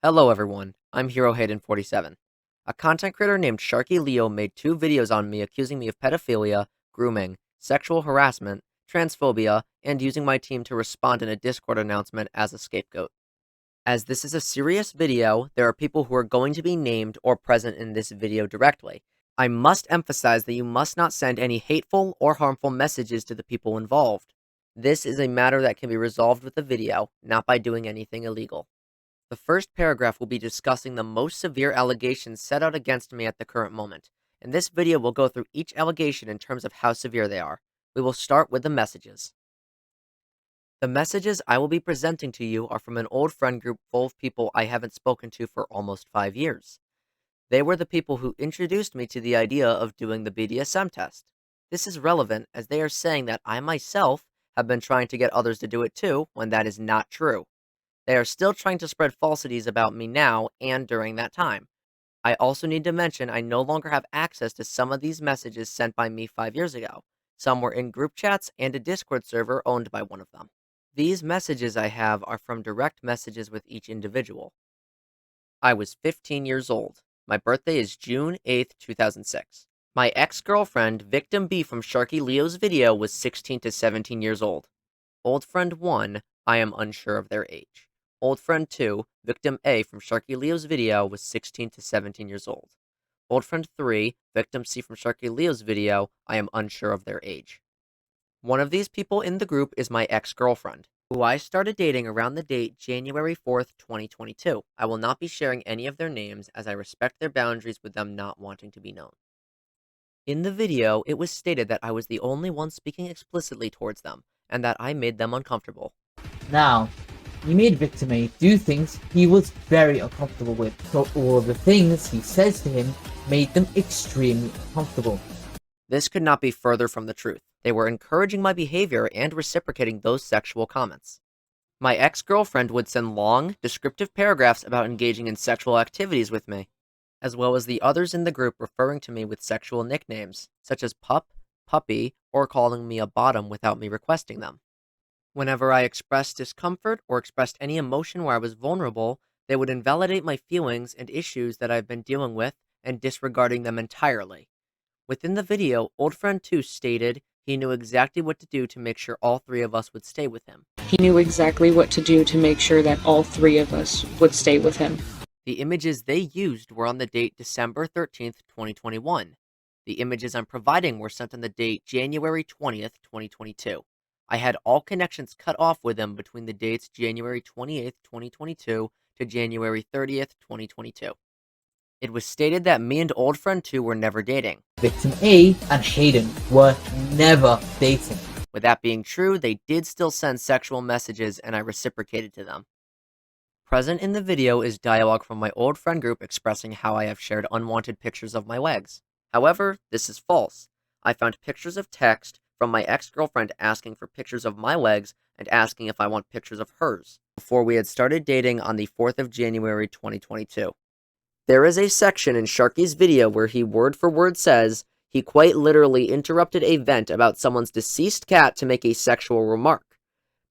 Hello everyone, I'm Hero Hayden47. A content creator named SharkyLeo made 2 videos on me accusing me of pedophilia, grooming, sexual harassment, transphobia, and using my team to respond in a Discord announcement as a scapegoat. As this is a serious video, there are people who are going to be named or present in this video directly. I must emphasize that you must not send any hateful or harmful messages to the people involved. This is a matter that can be resolved with the video, not by doing anything illegal. The first paragraph will be discussing the most severe allegations set out against me at the current moment, and this video will go through each allegation in terms of how severe they are. We will start with the messages. The messages I will be presenting to you are from an old friend group full of people I haven't spoken to for almost 5 years. They were the people who introduced me to the idea of doing the BDSM test. This is relevant as they are saying that I myself have been trying to get others to do it too, when that is not true. They are still trying to spread falsities about me now and during that time. I also need to mention I no longer have access to some of these messages sent by me 5 years ago. Some were in group chats and a Discord server owned by one of them. These messages I have are from direct messages with each individual. I was 15 years old. My birthday is June 8th, 2006. My ex-girlfriend, Victim B from SharkyLeo's video, was 16 to 17 years old. Old friend 1, I am unsure of their age. Old friend 2, Victim A from SharkyLeo's video, was 16 to 17 years old. Old friend 3, Victim C from SharkyLeo's video, I am unsure of their age. One of these people in the group is my ex-girlfriend, who I started dating around the date January 4th, 2022. I will not be sharing any of their names as I respect their boundaries with them not wanting to be known. In the video, it was stated that I was the only one speaking explicitly towards them, and that I made them uncomfortable. Now, you made Victim A do things he was very uncomfortable with, so all of the things he says to him made them extremely uncomfortable. This could not be further from the truth. They were encouraging my behavior and reciprocating those sexual comments. My ex-girlfriend would send long, descriptive paragraphs about engaging in sexual activities with me, as well as the others in the group referring to me with sexual nicknames, such as pup, puppy, or calling me a bottom without me requesting them. Whenever I expressed discomfort or expressed any emotion where I was vulnerable, they would invalidate my feelings and issues that I've been dealing with and disregarding them entirely. Within the video, old friend 2 stated he knew exactly what to do to make sure all 3 of us would stay with him. He knew exactly what to do to make sure that all 3 of us would stay with him. The images they used were on the date December 13th, 2021. The images I'm providing were sent on the date January 20th, 2022. I had all connections cut off with them between the dates January 28th, 2022 to January 30th, 2022. It was stated that me and old friend 2 were never dating. Victim A and Hayden were never dating. With that being true, they did still send sexual messages and I reciprocated to them. Present in the video is dialogue from my old friend group expressing how I have shared unwanted pictures of my legs. However, this is false. I found pictures of text from my ex-girlfriend asking for pictures of my legs and asking if I want pictures of hers, before we had started dating on the 4th of January 2022. There is a section in Sharky's video where he word for word says he quite literally interrupted a vent about someone's deceased cat to make a sexual remark.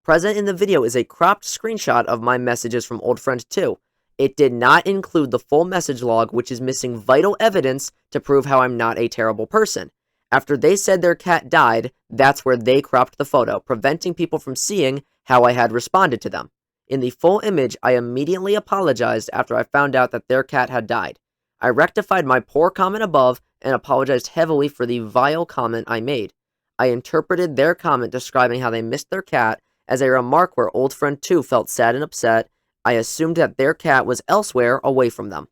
Present in the video is a cropped screenshot of my messages from old friend 2. It did not include the full message log, which is missing vital evidence to prove how I'm not a terrible person. After they said their cat died, that's where they cropped the photo, preventing people from seeing how I had responded to them. In the full image, I immediately apologized after I found out that their cat had died. I rectified my poor comment above and apologized heavily for the vile comment I made. I interpreted their comment describing how they missed their cat as a remark where old friend 2 felt sad and upset. I assumed that their cat was elsewhere away from them.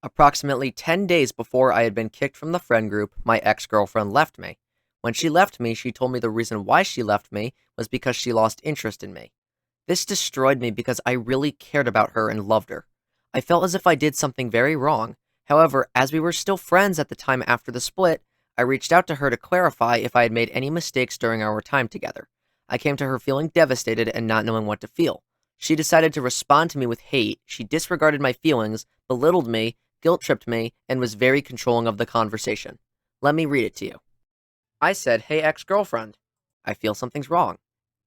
Approximately 10 days before I had been kicked from the friend group, my ex-girlfriend left me. When she left me, she told me the reason why she left me was because she lost interest in me. This destroyed me because I really cared about her and loved her. I felt as if I did something very wrong. However, as we were still friends at the time after the split, I reached out to her to clarify if I had made any mistakes during our time together. I came to her feeling devastated and not knowing what to feel. She decided to respond to me with hate. She disregarded my feelings, belittled me, guilt-tripped me, and was very controlling of the conversation. Let me read it to you. I said, "Hey, ex-girlfriend, I feel something's wrong.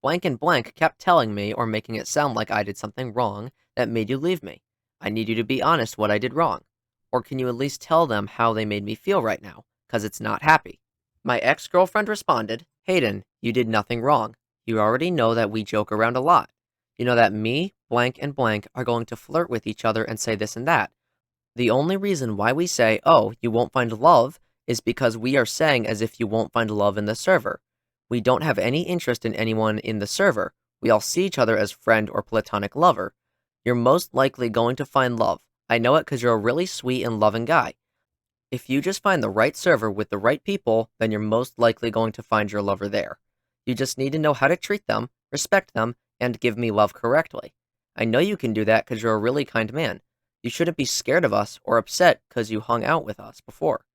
Blank and blank kept telling me or making it sound like I did something wrong that made you leave me. I need you to be honest what I did wrong. Or can you at least tell them how they made me feel right now? Cause it's not happy. My ex-girlfriend responded, Hayden, you did nothing wrong. You already know that we joke around a lot. You know that me, blank, and blank are going to flirt with each other and say this and that. The only reason why we say, oh, you won't find love, is because we are saying as if you won't find love in the server. We don't have any interest in anyone in the server. We all see each other as friend or platonic lover. You're most likely going to find love. I know it because you're a really sweet and loving guy. If you just find the right server with the right people, then you're most likely going to find your lover there. You just need to know how to treat them, respect them, and give me love correctly. I know you can do that because you're a really kind man. You shouldn't be scared of us or upset because you hung out with us before.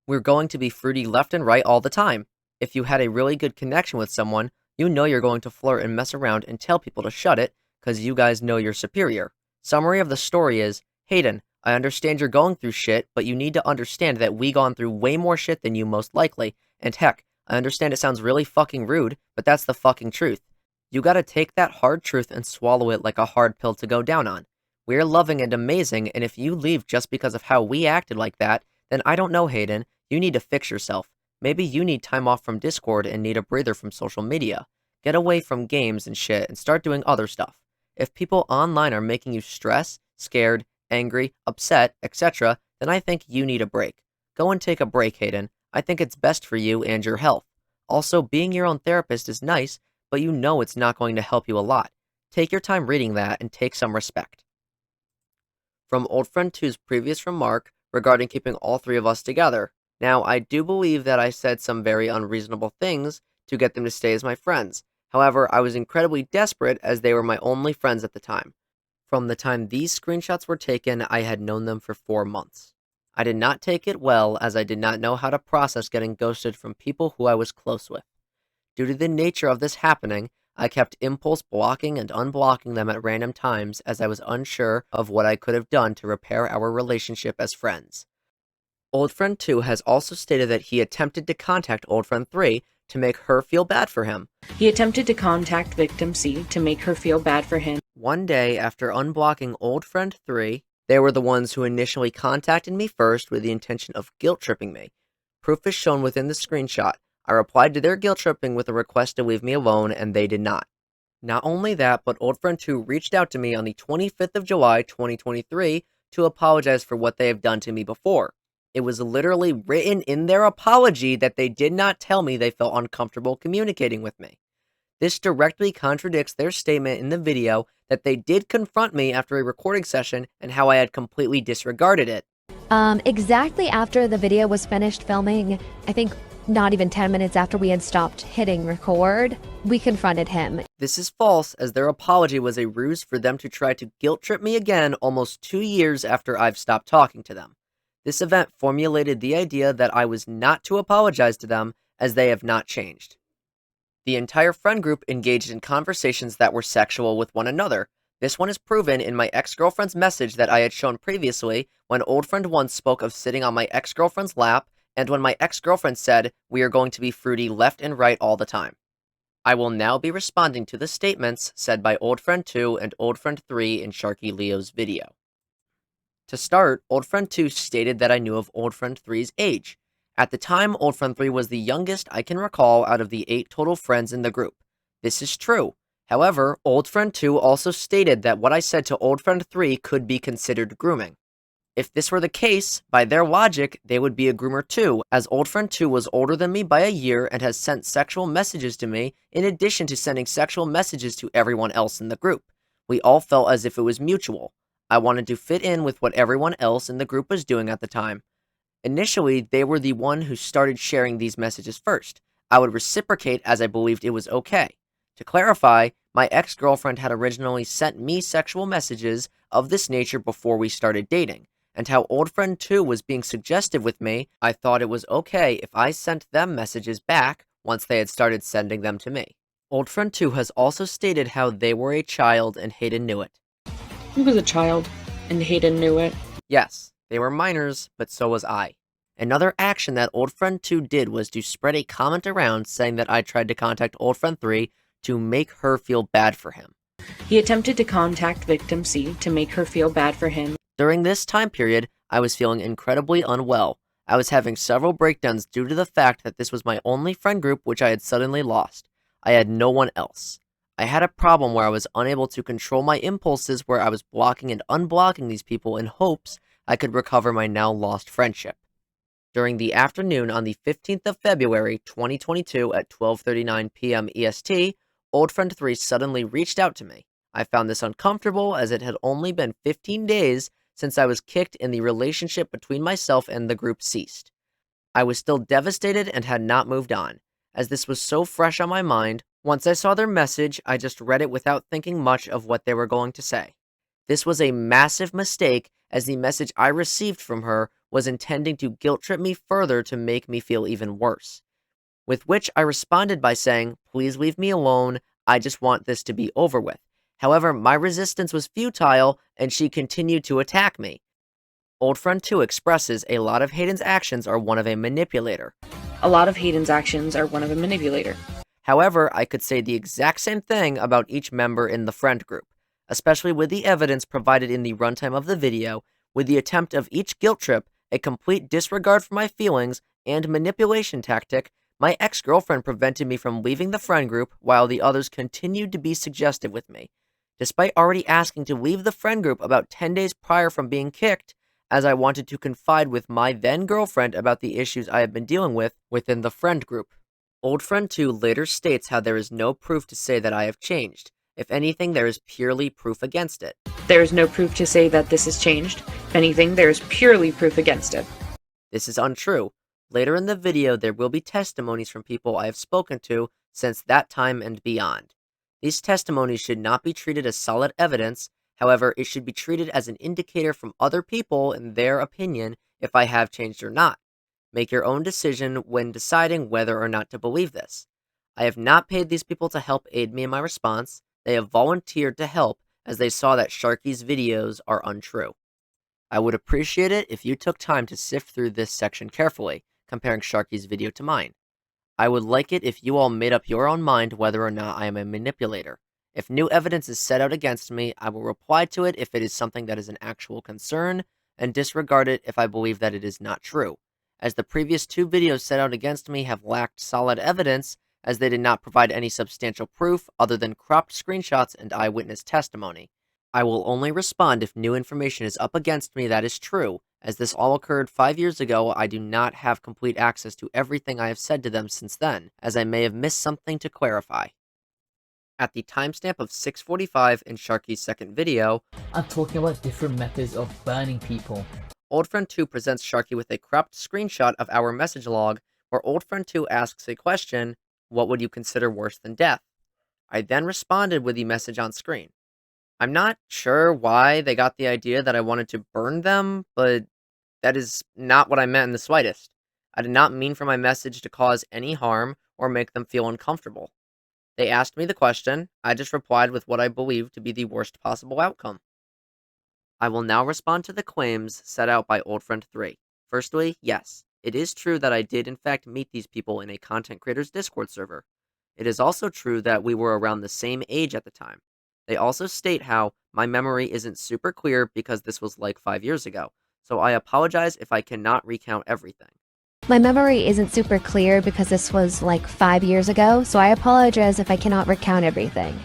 We're going to be fruity left and right all the time. If you had a really good connection with someone, you know you're going to flirt and mess around and tell people to shut it because you guys know you're superior. Summary of the story is, Hayden, I understand you're going through shit, but you need to understand that we gone through way more shit than you most likely, and heck, I understand it sounds really fucking rude, but that's the fucking truth. You gotta take that hard truth and swallow it like a hard pill to go down on. We're loving and amazing, and if you leave just because of how we acted like that, then I don't know, Hayden, you need to fix yourself. Maybe you need time off from Discord and need a breather from social media. Get away from games and shit and start doing other stuff. If people online are making you stressed, scared, angry, upset, etc., then I think you need a break. Go and take a break, Hayden. I think it's best for you and your health. Also, being your own therapist is nice, but you know it's not going to help you a lot. Take your time reading that and take some respect. From Old Friend 2's previous remark regarding keeping all three of us together. Now, I do believe that I said some very unreasonable things to get them to stay as my friends. However, I was incredibly desperate as they were my only friends at the time. From the time these screenshots were taken, I had known them for 4 months. I did not take it well as I did not know how to process getting ghosted from people who I was close with. Due to the nature of this happening, I kept impulse blocking and unblocking them at random times as I was unsure of what I could have done to repair our relationship as friends. Old Friend 2 has also stated that he attempted to contact Old Friend 3 to make her feel bad for him. He attempted to contact victim C to make her feel bad for him. One day after unblocking Old Friend 3, they were the ones who initially contacted me first with the intention of guilt-tripping me. Proof is shown within the screenshot. I replied to their guilt-tripping with a request to leave me alone, and they did not. Not only that, but Old Friend 2 reached out to me on the 25th of July, 2023 to apologize for what they have done to me before. It was literally written in their apology that they did not tell me they felt uncomfortable communicating with me. This directly contradicts their statement in the video that they did confront me after a recording session and how I had completely disregarded it. Exactly after the video was finished filming, I think not even 10 minutes after we had stopped hitting record, we confronted him. This is false, as their apology was a ruse for them to try to guilt trip me again almost 2 years after I've stopped talking to them. This event formulated the idea that I was not to apologize to them, as they have not changed. The entire friend group engaged in conversations that were sexual with one another. This one is proven in my ex-girlfriend's message that I had shown previously when Old Friend 1 spoke of sitting on my ex-girlfriend's lap, and when my ex-girlfriend said, we are going to be fruity left and right all the time. I will now be responding to the statements said by Old Friend 2 and Old Friend 3 in SharkyLeo's video. To start, Old Friend 2 stated that I knew of Old Friend 3's age. At the time, Old Friend 3 was the youngest I can recall out of the 8 total friends in the group. This is true. However, Old Friend 2 also stated that what I said to Old Friend 3 could be considered grooming. If this were the case, by their logic, they would be a groomer too, as Old Friend 2 was older than me by a year and has sent sexual messages to me, in addition to sending sexual messages to everyone else in the group. We all felt as if it was mutual. I wanted to fit in with what everyone else in the group was doing at the time. Initially, they were the one who started sharing these messages first. I would reciprocate as I believed it was okay. To clarify, my ex-girlfriend had originally sent me sexual messages of this nature before we started dating, and how Old Friend 2 was being suggestive with me, I thought it was okay if I sent them messages back once they had started sending them to me. Old Friend 2 has also stated how they were a child and Hayden knew it. He was a child, and Hayden knew it. Yes, they were minors, but so was I. Another action that Old Friend 2 did was to spread a comment around saying that I tried to contact Old Friend 3 to make her feel bad for him. He attempted to contact victim C to make her feel bad for him. During this time period, I was feeling incredibly unwell. I was having several breakdowns due to the fact that this was my only friend group which I had suddenly lost. I had no one else. I had a problem where I was unable to control my impulses, where I was blocking and unblocking these people in hopes I could recover my now lost friendship. During the afternoon on the 15th of February 2022 at 12:39 p.m. EST, old friend 3 suddenly reached out to me. I found this uncomfortable as it had only been 15 days since I was kicked and the relationship between myself and the group ceased. I was still devastated and had not moved on, as this was so fresh on my mind. Once I saw their message, I just read it without thinking much of what they were going to say. This was a massive mistake, as the message I received from her was intending to guilt trip me further to make me feel even worse. With which I responded by saying, "Please leave me alone, I just want this to be over with." However, my resistance was futile, and she continued to attack me. Old friend 2 expresses a lot of Hayden's actions are one of a manipulator. A lot of Hayden's actions are one of a manipulator. However, I could say the exact same thing about each member in the friend group, especially with the evidence provided in the runtime of the video, with the attempt of each guilt trip, a complete disregard for my feelings, and manipulation tactic. My ex-girlfriend prevented me from leaving the friend group while the others continued to be suggestive with me. Despite already asking to leave the friend group about 10 days prior from being kicked, as I wanted to confide with my then-girlfriend about the issues I had been dealing with within the friend group. Old friend 2 later states how there is no proof to say that I have changed. If anything, there is purely proof against it. There is no proof to say that this has changed. If anything, there is purely proof against it. This is untrue. Later in the video, there will be testimonies from people I have spoken to since that time and beyond. These testimonies should not be treated as solid evidence. However, it should be treated as an indicator from other people in their opinion if I have changed or not. Make your own decision when deciding whether or not to believe this. I have not paid these people to help aid me in my response. They have volunteered to help as they saw that Sharky's videos are untrue. I would appreciate it if you took time to sift through this section carefully, comparing Sharky's video to mine. I would like it if you all made up your own mind whether or not I am a manipulator. If new evidence is set out against me, I will reply to it if it is something that is an actual concern, and disregard it if I believe that it is not true, as the previous 2 videos set out against me have lacked solid evidence, as they did not provide any substantial proof other than cropped screenshots and eyewitness testimony. I will only respond if new information is up against me that is true. As this all occurred 5 years ago, I do not have complete access to everything I have said to them since then, as I may have missed something to clarify. At the timestamp of 6:45 in Sharky's second video, I'm talking about different methods of burning people. Old Friend 2 presents Sharky with a cropped screenshot of our message log, where Old Friend 2 asks a question, "What would you consider worse than death?" I then responded with the message on screen. I'm not sure why they got the idea that I wanted to burn them, but that is not what I meant in the slightest. I did not mean for my message to cause any harm or make them feel uncomfortable. They asked me the question, I just replied with what I believe to be the worst possible outcome. I will now respond to the claims set out by Old Friend 3. Firstly, yes, it is true that I did in fact meet these people in a content creators Discord server. It is also true that we were around the same age at the time. They also state how my memory isn't super clear because this was like 5 years ago, so I apologize if I cannot recount everything. My memory isn't super clear because this was like 5 years ago, so I apologize if I cannot recount everything.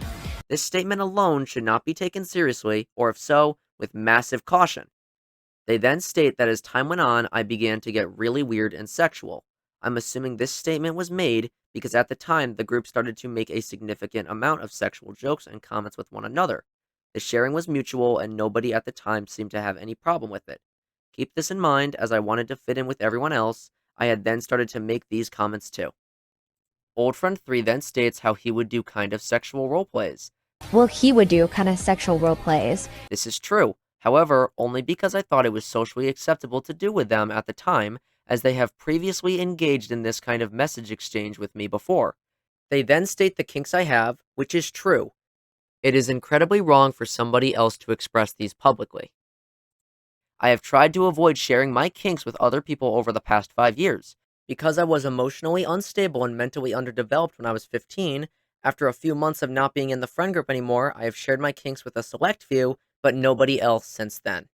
This statement alone should not be taken seriously, or if so, with massive caution. They then state that as time went on, I began to get really weird and sexual. I'm assuming this statement was made because at the time, the group started to make a significant amount of sexual jokes and comments with one another. The sharing was mutual, and nobody at the time seemed to have any problem with it. Keep this in mind, as I wanted to fit in with everyone else. I had then started to make these comments too. Old Friend 3 then states how he would do kind of sexual roleplays. Well, he would do kind of sexual role plays. This is true, however, only because I thought it was socially acceptable to do with them at the time, as they have previously engaged in this kind of message exchange with me before. They then state the kinks I have, which is true. It is incredibly wrong for somebody else to express these publicly. I have tried to avoid sharing my kinks with other people over the past 5 years. Because I was emotionally unstable and mentally underdeveloped when I was 15, After a few months of not being in the friend group anymore, I have shared my kinks with a select few, but nobody else since then.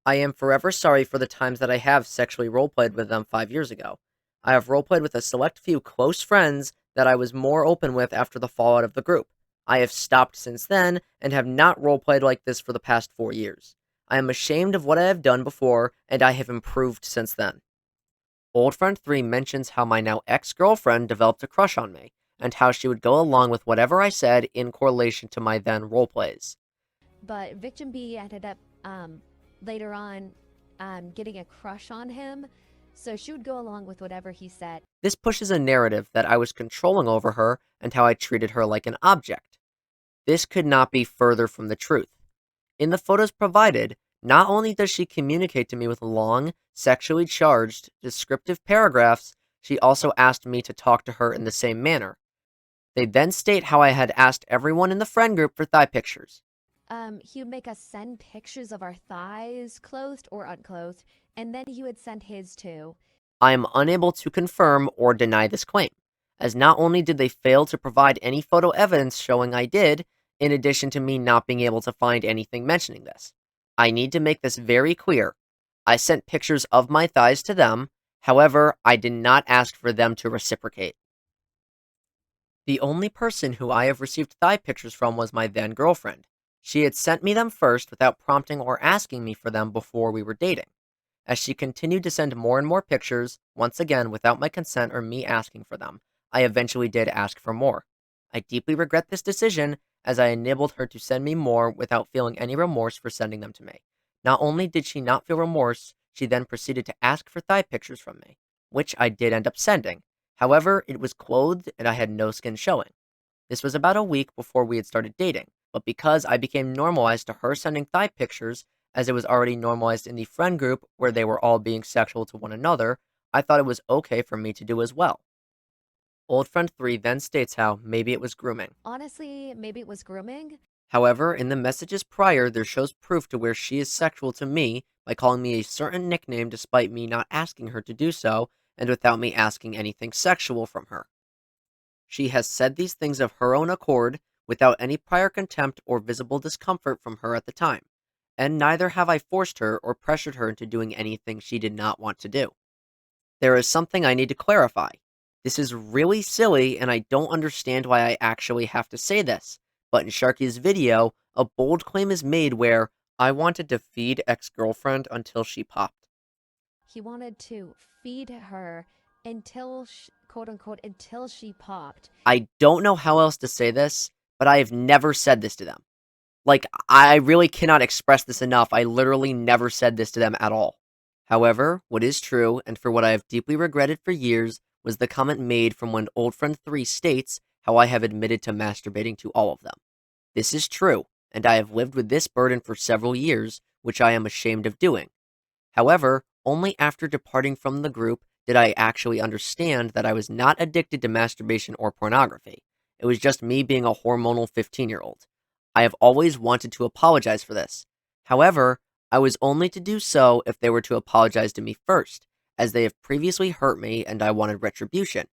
I am forever sorry for the times that I have sexually roleplayed with them 5 years ago. I have roleplayed with a select few close friends that I was more open with after the fallout of the group. I have stopped since then and have not roleplayed like this for the past 4 years. I am ashamed of what I have done before, and I have improved since then. Old Friend 3 mentions how my now ex-girlfriend developed a crush on me, and how she would go along with whatever I said in correlation to my then roleplays. But Victim B ended up later on getting a crush on him, so she would go along with whatever he said. This pushes a narrative that I was controlling over her and how I treated her like an object. This could not be further from the truth. In the photos provided, not only does she communicate to me with long, sexually charged, descriptive paragraphs, she also asked me to talk to her in the same manner. They then state how I had asked everyone in the friend group for thigh pictures. He would make us send pictures of our thighs, clothed or unclothed, and then he would send his too. I am unable to confirm or deny this claim, as not only did they fail to provide any photo evidence showing I did, in addition to me not being able to find anything mentioning this. I need to make this very clear. I sent pictures of my thighs to them, however, I did not ask for them to reciprocate. The only person who I have received thigh pictures from was my then girlfriend. She had sent me them first without prompting or asking me for them before we were dating. As she continued to send more and more pictures, once again without my consent or me asking for them, I eventually did ask for more. I deeply regret this decision, as I enabled her to send me more without feeling any remorse for sending them to me. Not only did she not feel remorse, she then proceeded to ask for thigh pictures from me, which I did end up sending. However, it was clothed and I had no skin showing. This was about a week before we had started dating, but because I became normalized to her sending thigh pictures, as it was already normalized in the friend group where they were all being sexual to one another, I thought it was okay for me to do as well. Old Friend 3 then states how maybe it was grooming. Honestly, maybe it was grooming. However, in the messages prior, there shows proof to where she is sexual to me by calling me a certain nickname despite me not asking her to do so, and without me asking anything sexual from her. She has said these things of her own accord, without any prior contempt or visible discomfort from her at the time, and neither have I forced her or pressured her into doing anything she did not want to do. There is something I need to clarify. This is really silly, and I don't understand why I actually have to say this, but in Sharky's video, a bold claim is made where I wanted to feed ex-girlfriend until she popped. He wanted to feed her until, quote unquote, until she popped. I don't know how else to say this, but I have never said this to them. Like, I really cannot express this enough. I literally never said this to them at all. However, what is true, and for what I have deeply regretted for years, was the comment made from when Old Friend 3 states how I have admitted to masturbating to all of them. This is true, and I have lived with this burden for several years, which I am ashamed of doing. However, only after departing from the group did I actually understand that I was not addicted to masturbation or pornography. It was just me being a hormonal 15-year-old. I have always wanted to apologize for this. However, I was only to do so if they were to apologize to me first, as they have previously hurt me and I wanted retribution.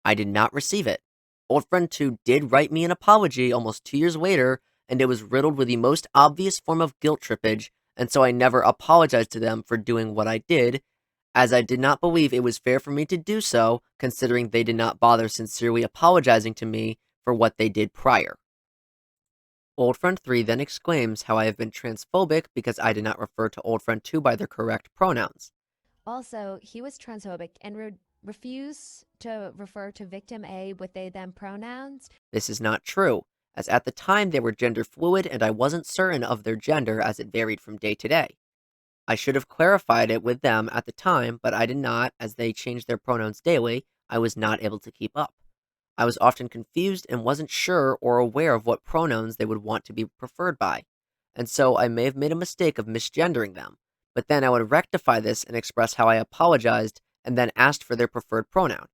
I did not receive it. Old Friend 2 did write me an apology almost 2 years later, and it was riddled with the most obvious form of guilt trippage, and so I never apologized to them for doing what I did, as I did not believe it was fair for me to do so, considering they did not bother sincerely apologizing to me for what they did prior. Old Friend 3 then exclaims how I have been transphobic because I did not refer to Old Friend 2 by their correct pronouns. Also, he was transphobic and refused to refer to victim A with they them pronouns. This is not true, as at the time they were gender fluid and I wasn't certain of their gender as it varied from day to day. I should have clarified it with them at the time, but I did not, as they changed their pronouns daily. I was not able to keep up. I was often confused and wasn't sure or aware of what pronouns they would want to be preferred by, and so I may have made a mistake of misgendering them, but then I would rectify this and express how I apologized and then asked for their preferred pronoun.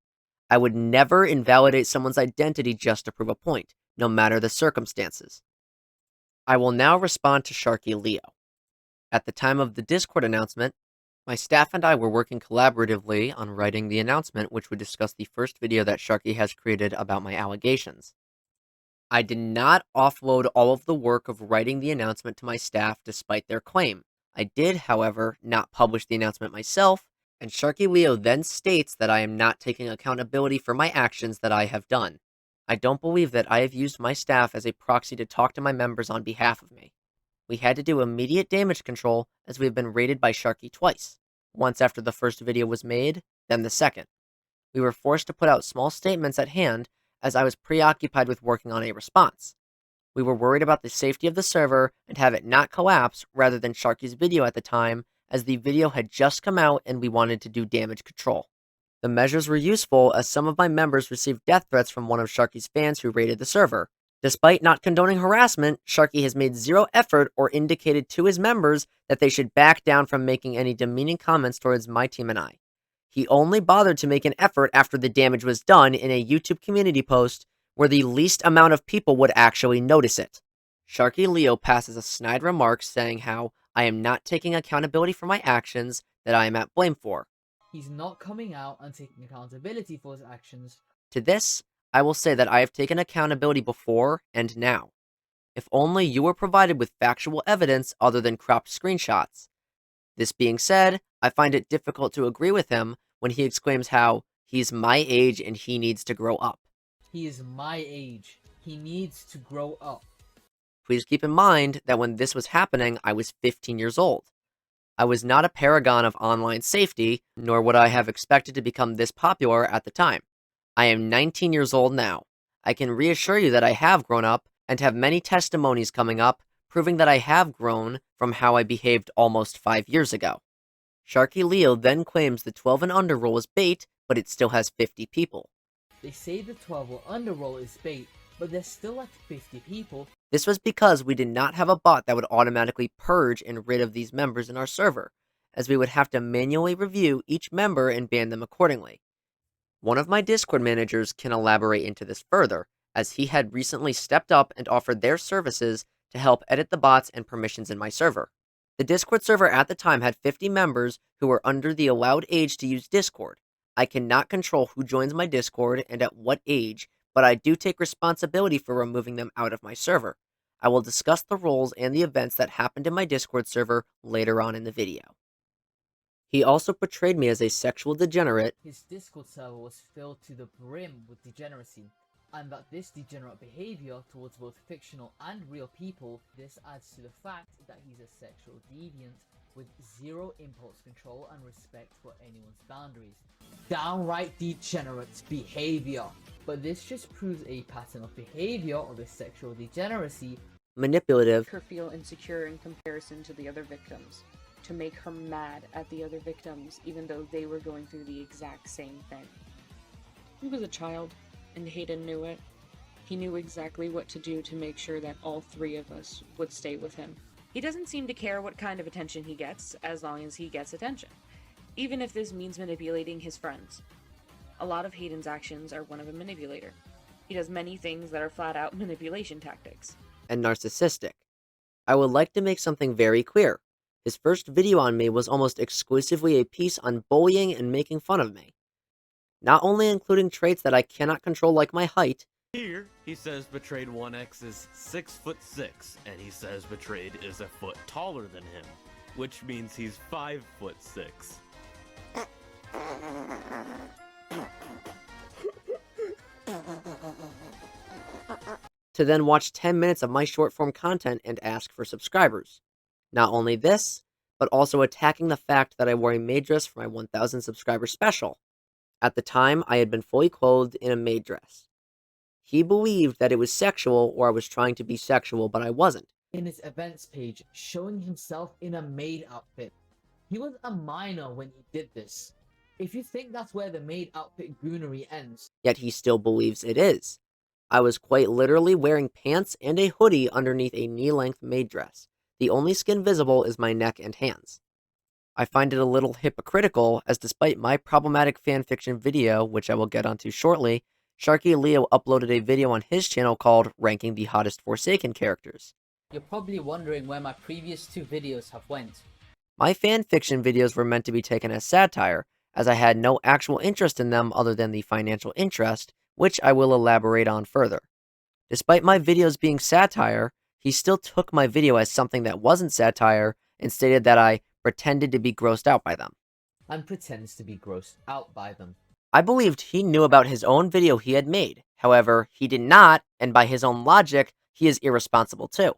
I would never invalidate someone's identity just to prove a point, no matter the circumstances. I will now respond to SharkyLeo. At the time of the Discord announcement, my staff and I were working collaboratively on writing the announcement, which would discuss the first video that Sharky has created about my allegations. I did not offload all of the work of writing the announcement to my staff despite their claim. I did, however, not publish the announcement myself, and SharkyLeo then states that I am not taking accountability for my actions that I have done. I don't believe that I have used my staff as a proxy to talk to my members on behalf of me. We had to do immediate damage control as we have been raided by Sharky twice, once after the first video was made, then the second. We were forced to put out small statements at hand as I was preoccupied with working on a response. We were worried about the safety of the server and have it not collapse rather than Sharky's video at the time, as the video had just come out and we wanted to do damage control. The measures were useful as some of my members received death threats from one of Sharky's fans who raided the server. Despite not condoning harassment, Sharky has made zero effort or indicated to his members that they should back down from making any demeaning comments towards my team and I. He only bothered to make an effort after the damage was done in a YouTube community post where the least amount of people would actually notice it. SharkyLeo passes a snide remark saying how I am not taking accountability for my actions that I am at blame for. He's not coming out and taking accountability for his actions. To this, I will say that I have taken accountability before and now. If only you were provided with factual evidence other than cropped screenshots. This being said, I find it difficult to agree with him when he exclaims how he's my age and he needs to grow up. He is my age. He needs to grow up. Please keep in mind that when this was happening, I was 15 years old. I was not a paragon of online safety, nor would I have expected to become this popular at the time. I am 19 years old now. I can reassure you that I have grown up and have many testimonies coming up proving that I have grown from how I behaved almost 5 years ago. SharkyLeo then claims the 12 and under rule is bait, but it still has 50 people. They say the 12 or under role is bait, but there's still like 50 people. This was because we did not have a bot that would automatically purge and rid of these members in our server, as we would have to manually review each member and ban them accordingly. One of my Discord managers can elaborate into this further, as he had recently stepped up and offered their services to help edit the bots and permissions in my server. The Discord server at the time had 50 members who were under the allowed age to use Discord. I cannot control who joins my Discord and at what age, but I do take responsibility for removing them out of my server. I will discuss the roles and the events that happened in my Discord server later on in the video. He also portrayed me as a sexual degenerate. His Discord server was filled to the brim with degeneracy, and that this degenerate behavior towards both fictional and real people, this adds to the fact that he's a sexual deviant with zero impulse control and respect for anyone's boundaries. Downright degenerate behavior. But this just proves a pattern of behavior of his sexual degeneracy. Manipulative. Make her feel insecure in comparison to the other victims. To make her mad at the other victims, even though they were going through the exact same thing. He was a child, and Hayden knew it. He knew exactly what to do to make sure that all three of us would stay with him. He doesn't seem to care what kind of attention he gets, as long as he gets attention. Even if this means manipulating his friends. A lot of Hayden's actions are one of a manipulator. He does many things that are flat-out manipulation tactics. And narcissistic. I would like to make something very clear. His first video on me was almost exclusively a piece on bullying and making fun of me. Not only including traits that I cannot control like my height. Here, he says Betrayed 1X is 6'6", and he says Betrayed is a foot taller than him, which means he's 5'6". To then watch 10 minutes of my short form content and ask for subscribers. Not only this, but also attacking the fact that I wore a maid dress for my 1000 subscriber special. At the time, I had been fully clothed in a maid dress. He believed that it was sexual or I was trying to be sexual, but I wasn't. In his events page, showing himself in a maid outfit. He was a minor when he did this. If you think that's where the maid outfit goonery ends. Yet he still believes it is. I was quite literally wearing pants and a hoodie underneath a knee-length maid dress. The only skin visible is my neck and hands. I find it a little hypocritical, as despite my problematic fanfiction video, which I will get onto shortly, SharkyLeo uploaded a video on his channel called Ranking the Hottest Forsaken Characters. You're probably wondering where my previous 2 videos have went. My fanfiction videos were meant to be taken as satire, as I had no actual interest in them other than the financial interest, which I will elaborate on further. Despite my videos being satire, he still took my video as something that wasn't satire and stated that I pretended to be grossed out by them. And pretends to be grossed out by them. I believed he knew about his own video he had made. However, he did not, and by his own logic, he is irresponsible too.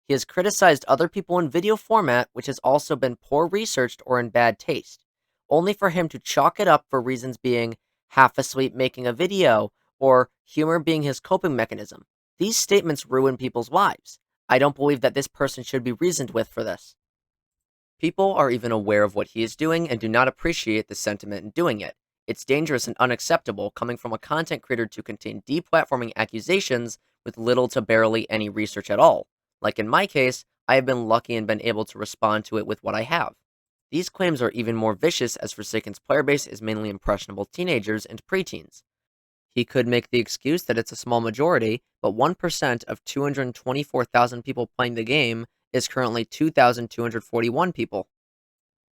He has criticized other people in video format, which has also been poor researched or in bad taste, only for him to chalk it up for reasons being half asleep making a video, or humor being his coping mechanism. These statements ruin people's lives. I don't believe that this person should be reasoned with for this. People are even aware of what he is doing and do not appreciate the sentiment in doing it. It's dangerous and unacceptable coming from a content creator to contain deplatforming accusations with little to barely any research at all. Like in my case, I have been lucky and been able to respond to it with what I have. These claims are even more vicious as Forsaken's player base is mainly impressionable teenagers and preteens. He could make the excuse that it's a small majority, but 1% of 224,000 people playing the game is currently 2,241 people.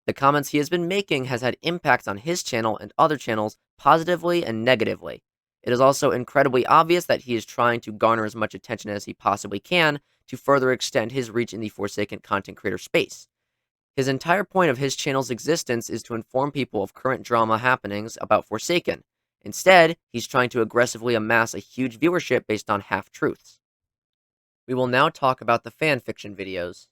The comments he has been making has had impacts on his channel and other channels positively and negatively. It is also incredibly obvious that he is trying to garner as much attention as he possibly can to further extend his reach in the Forsaken content creator space. His entire point of his channel's existence is to inform people of current drama happenings about Forsaken. Instead, he's trying to aggressively amass a huge viewership based on half-truths. We will now talk about the fanfiction videos.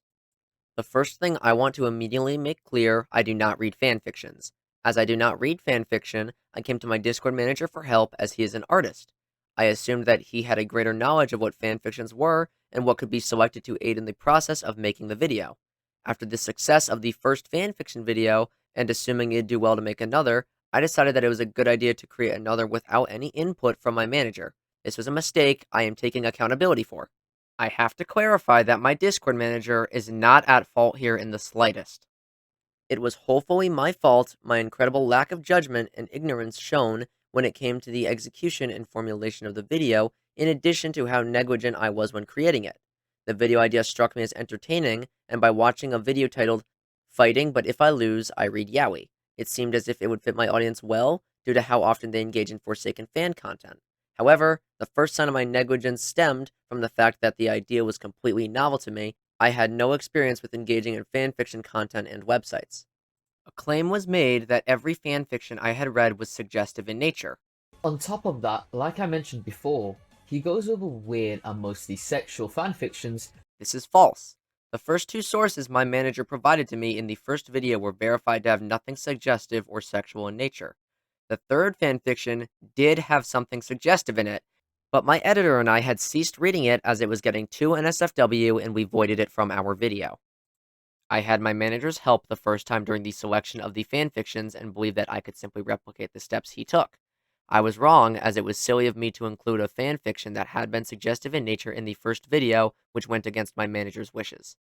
The first thing I want to immediately make clear, I do not read fanfictions. As I do not read fanfiction, I came to my Discord manager for help as he is an artist. I assumed that he had a greater knowledge of what fanfictions were and what could be selected to aid in the process of making the video. After the success of the first fanfiction video, and assuming it'd do well to make another, I decided that it was a good idea to create another without any input from my manager. This was a mistake I am taking accountability for. I have to clarify that my Discord manager is not at fault here in the slightest. It was wholly my fault, my incredible lack of judgment and ignorance shown when it came to the execution and formulation of the video, in addition to how negligent I was when creating it. The video idea struck me as entertaining, and by watching a video titled, "Fighting, but if I lose, I read Yaoi," it seemed as if it would fit my audience well, due to how often they engage in Forsaken fan content. However, the first sign of my negligence stemmed from the fact that the idea was completely novel to me. I had no experience with engaging in fanfiction content and websites. A claim was made that every fanfiction I had read was suggestive in nature. On top of that, like I mentioned before, he goes over weird and mostly sexual fanfictions. This is false. The first two sources my manager provided to me in the first video were verified to have nothing suggestive or sexual in nature. The third fanfiction did have something suggestive in it, but my editor and I had ceased reading it as it was getting too NSFW and we voided it from our video. I had my manager's help the first time during the selection of the fanfictions and believed that I could simply replicate the steps he took. I was wrong, as it was silly of me to include a fanfiction that had been suggestive in nature in the first video, which went against my manager's wishes.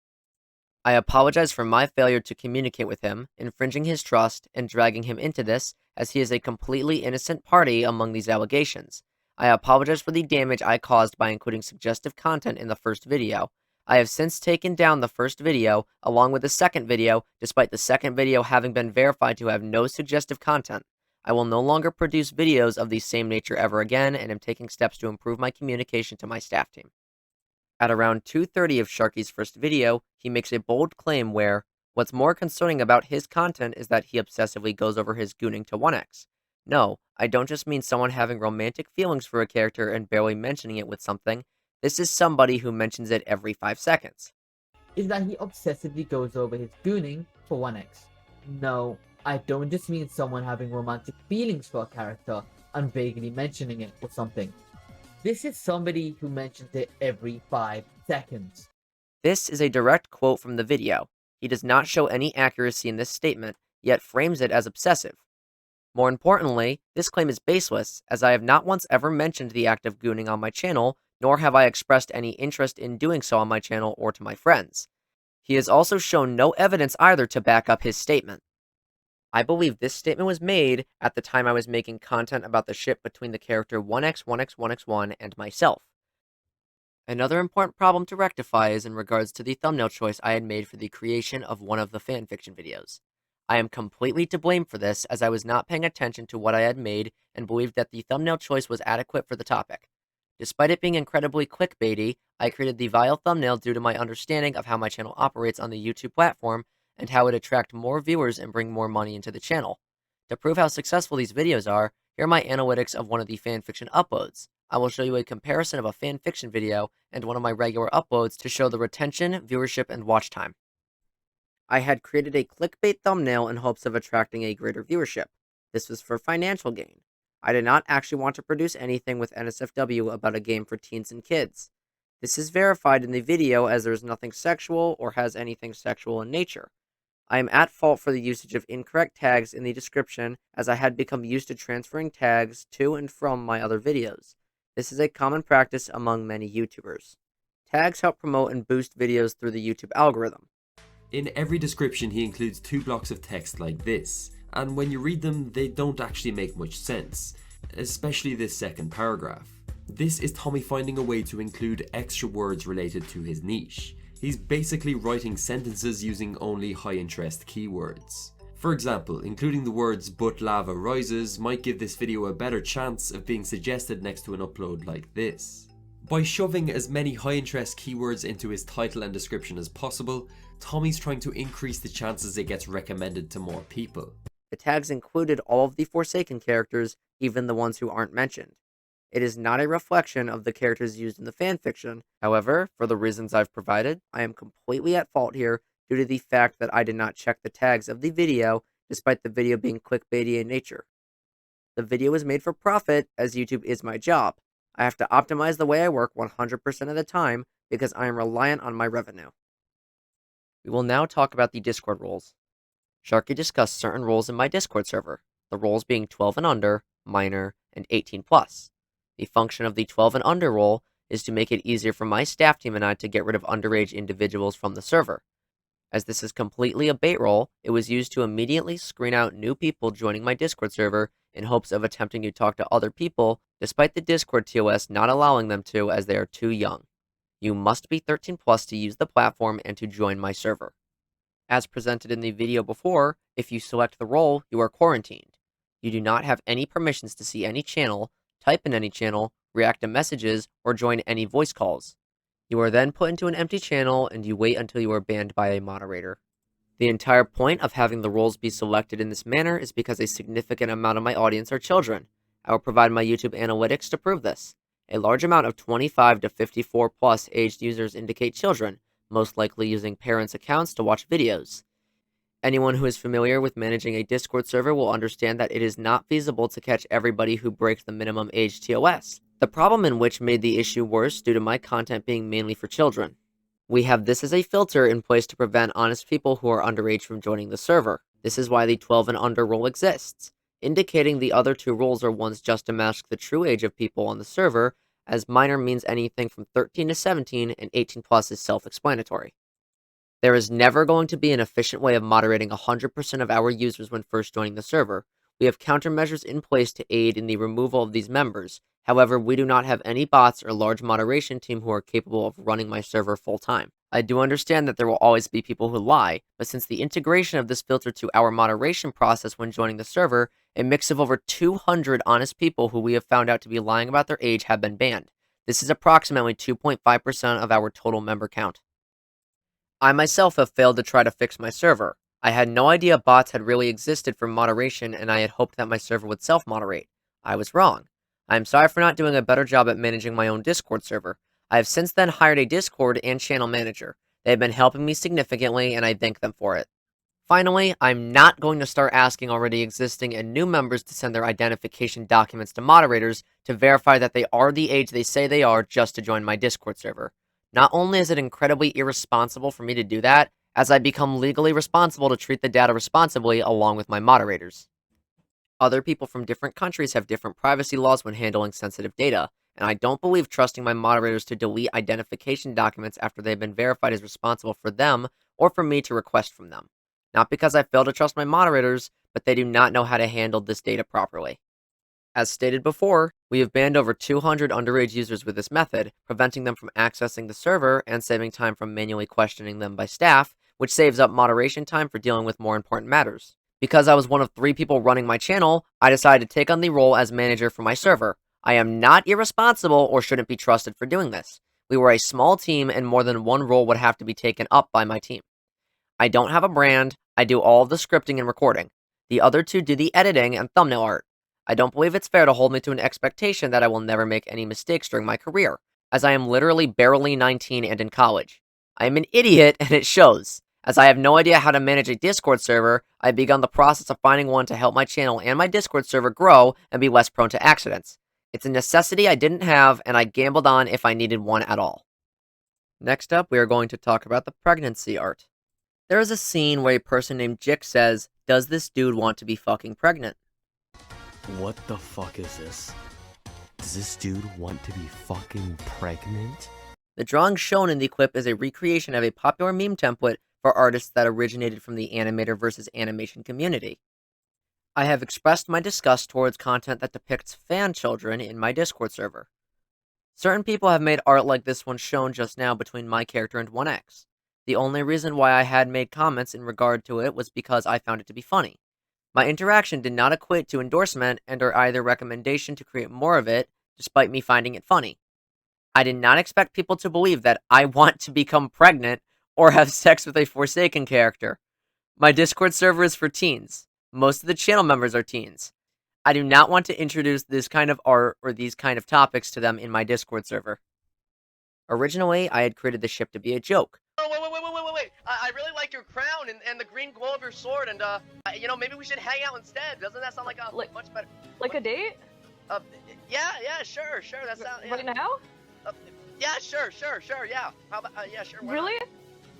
I apologize for my failure to communicate with him, infringing his trust, and dragging him into this, as he is a completely innocent party among these allegations. I apologize for the damage I caused by including suggestive content in the first video. I have since taken down the first video, along with the second video, despite the second video having been verified to have no suggestive content. I will no longer produce videos of the same nature ever again, and am taking steps to improve my communication to my staff team. At around 2:30 of Sharky's first video, he makes a bold claim where, what's more concerning about his content is that he obsessively goes over his gooning to 1x. No, I don't just mean someone having romantic feelings for a character and barely mentioning it with something. This is somebody who mentions it every 5 seconds. Is that he obsessively goes over his gooning for 1x. No, I don't just mean someone having romantic feelings for a character and vaguely mentioning it or something. This is somebody who mentions it every 5 seconds. This is a direct quote from the video. He does not show any accuracy in this statement, yet frames it as obsessive. More importantly, this claim is baseless, as I have not once ever mentioned the act of gooning on my channel, nor have I expressed any interest in doing so on my channel or to my friends. He has also shown no evidence either to back up his statement. I believe this statement was made at the time I was making content about the ship between the character 1x1x1x1 and myself. Another important problem to rectify is in regards to the thumbnail choice I had made for the creation of one of the fanfiction videos. I am completely to blame for this, as I was not paying attention to what I had made and believed that the thumbnail choice was adequate for the topic. Despite it being incredibly clickbaity, I created the vile thumbnail due to my understanding of how my channel operates on the YouTube platform and how it attract more viewers and bring more money into the channel. To prove how successful these videos are, here are my analytics of one of the fanfiction uploads. I will show you a comparison of a fanfiction video and one of my regular uploads to show the retention, viewership, and watch time. I had created a clickbait thumbnail in hopes of attracting a greater viewership. This was for financial gain. I did not actually want to produce anything with NSFW about a game for teens and kids. This is verified in the video as there is nothing sexual or has anything sexual in nature. I am at fault for the usage of incorrect tags in the description as I had become used to transferring tags to and from my other videos. This is a common practice among many YouTubers. Tags help promote and boost videos through the YouTube algorithm. In every description he includes 2 blocks of text like this, and when you read them they don't actually make much sense, especially this second paragraph. This is Tommy finding a way to include extra words related to his niche. He's basically writing sentences using only high interest keywords. For example, including the words "but lava rises" might give this video a better chance of being suggested next to an upload like this. By shoving as many high interest keywords into his title and description as possible, Tommy's trying to increase the chances it gets recommended to more people. The tags included all of the Forsaken characters, even the ones who aren't mentioned. It is not a reflection of the characters used in the fanfiction. However, for the reasons I've provided, I am completely at fault here due to the fact that I did not check the tags of the video, despite the video being clickbaity in nature. The video is made for profit, as YouTube is my job. I have to optimize the way I work 100% of the time because I am reliant on my revenue. We will now talk about the Discord rules. Sharky discussed certain rules in my Discord server, the rules being 12 and under, minor, and 18 plus. The function of the 12 and under rule is to make it easier for my staff team and I to get rid of underage individuals from the server. As this is completely a bait role, it was used to immediately screen out new people joining my Discord server in hopes of attempting to talk to other people, despite the Discord TOS not allowing them to as they are too young. You must be 13 plus to use the platform and to join my server. As presented in the video before, if you select the role, you are quarantined. You do not have any permissions to see any channel, type in any channel, react to messages, or join any voice calls. You are then put into an empty channel and you wait until you are banned by a moderator. The entire point of having the roles be selected in this manner is because a significant amount of my audience are children. I will provide my YouTube analytics to prove this. A large amount of 25 to 54 plus aged users indicate children, most likely using parents' accounts to watch videos. Anyone who is familiar with managing a Discord server will understand that it is not feasible to catch everybody who breaks the minimum age TOS. The problem in which made the issue worse due to my content being mainly for children. We have this as a filter in place to prevent honest people who are underage from joining the server. This is why the 12 and under rule exists, indicating the other 2 rules are ones just to mask the true age of people on the server, as minor means anything from 13 to 17 and 18 plus is self-explanatory. There is never going to be an efficient way of moderating 100% of our users when first joining the server. We have countermeasures in place to aid in the removal of these members. However, we do not have any bots or large moderation team who are capable of running my server full-time. I do understand that there will always be people who lie, but since the integration of this filter to our moderation process when joining the server, a mix of over 200 honest people who we have found out to be lying about their age have been banned. This is approximately 2.5% of our total member count. I myself have failed to try to fix my server. I had no idea bots had really existed for moderation, and I had hoped that my server would self-moderate. I was wrong. I am sorry for not doing a better job at managing my own Discord server. I have since then hired a Discord and channel manager. They have been helping me significantly, and I thank them for it. Finally, I'm not going to start asking already existing and new members to send their identification documents to moderators to verify that they are the age they say they are just to join my Discord server. Not only is it incredibly irresponsible for me to do that, as I become legally responsible to treat the data responsibly along with my moderators. Other people from different countries have different privacy laws when handling sensitive data, and I don't believe trusting my moderators to delete identification documents after they've been verified is responsible for them or for me to request from them. Not because I fail to trust my moderators, but they do not know how to handle this data properly. As stated before, we have banned over 200 underage users with this method, preventing them from accessing the server and saving time from manually questioning them by staff, which saves up moderation time for dealing with more important matters. Because I was one of 3 people running my channel, I decided to take on the role as manager for my server. I am not irresponsible or shouldn't be trusted for doing this. We were a small team and more than one role would have to be taken up by my team. I don't have a brand, I do all of the scripting and recording. The other two do the editing and thumbnail art. I don't believe it's fair to hold me to an expectation that I will never make any mistakes during my career, as I am literally barely 19 and in college. I am an idiot and it shows. As I have no idea how to manage a Discord server, I have begun the process of finding one to help my channel and my Discord server grow and be less prone to accidents. It's a necessity I didn't have, and I gambled on if I needed one at all. Next up, we are going to talk about the pregnancy art. There is a scene where a person named Jick says, "Does this dude want to be fucking pregnant?" What the fuck is this? Does this dude want to be fucking pregnant? The drawing shown in the clip is a recreation of a popular meme template for artists that originated from the animator versus animation community. I have expressed my disgust towards content that depicts fan children in my Discord server. Certain people have made art like this one shown just now between my character and 1x. The only reason why I had made comments in regard to it was because I found it to be funny. My interaction did not equate to endorsement and or either recommendation to create more of it, despite me finding it funny. I did not expect people to believe that I want to become pregnant or have sex with a Forsaken character. My Discord server is for teens. Most of the channel members are teens. I do not want to introduce this kind of art or these kind of topics to them in my Discord server. Originally, I had created the ship to be a joke. Oh, wait. I really like your crown and the green glow of your sword, and, maybe we should hang out instead. Doesn't that sound like a much better... Like a date? Yeah, sure, that sounds... Right now? Yeah, sure, yeah. How about, yeah, sure. Really?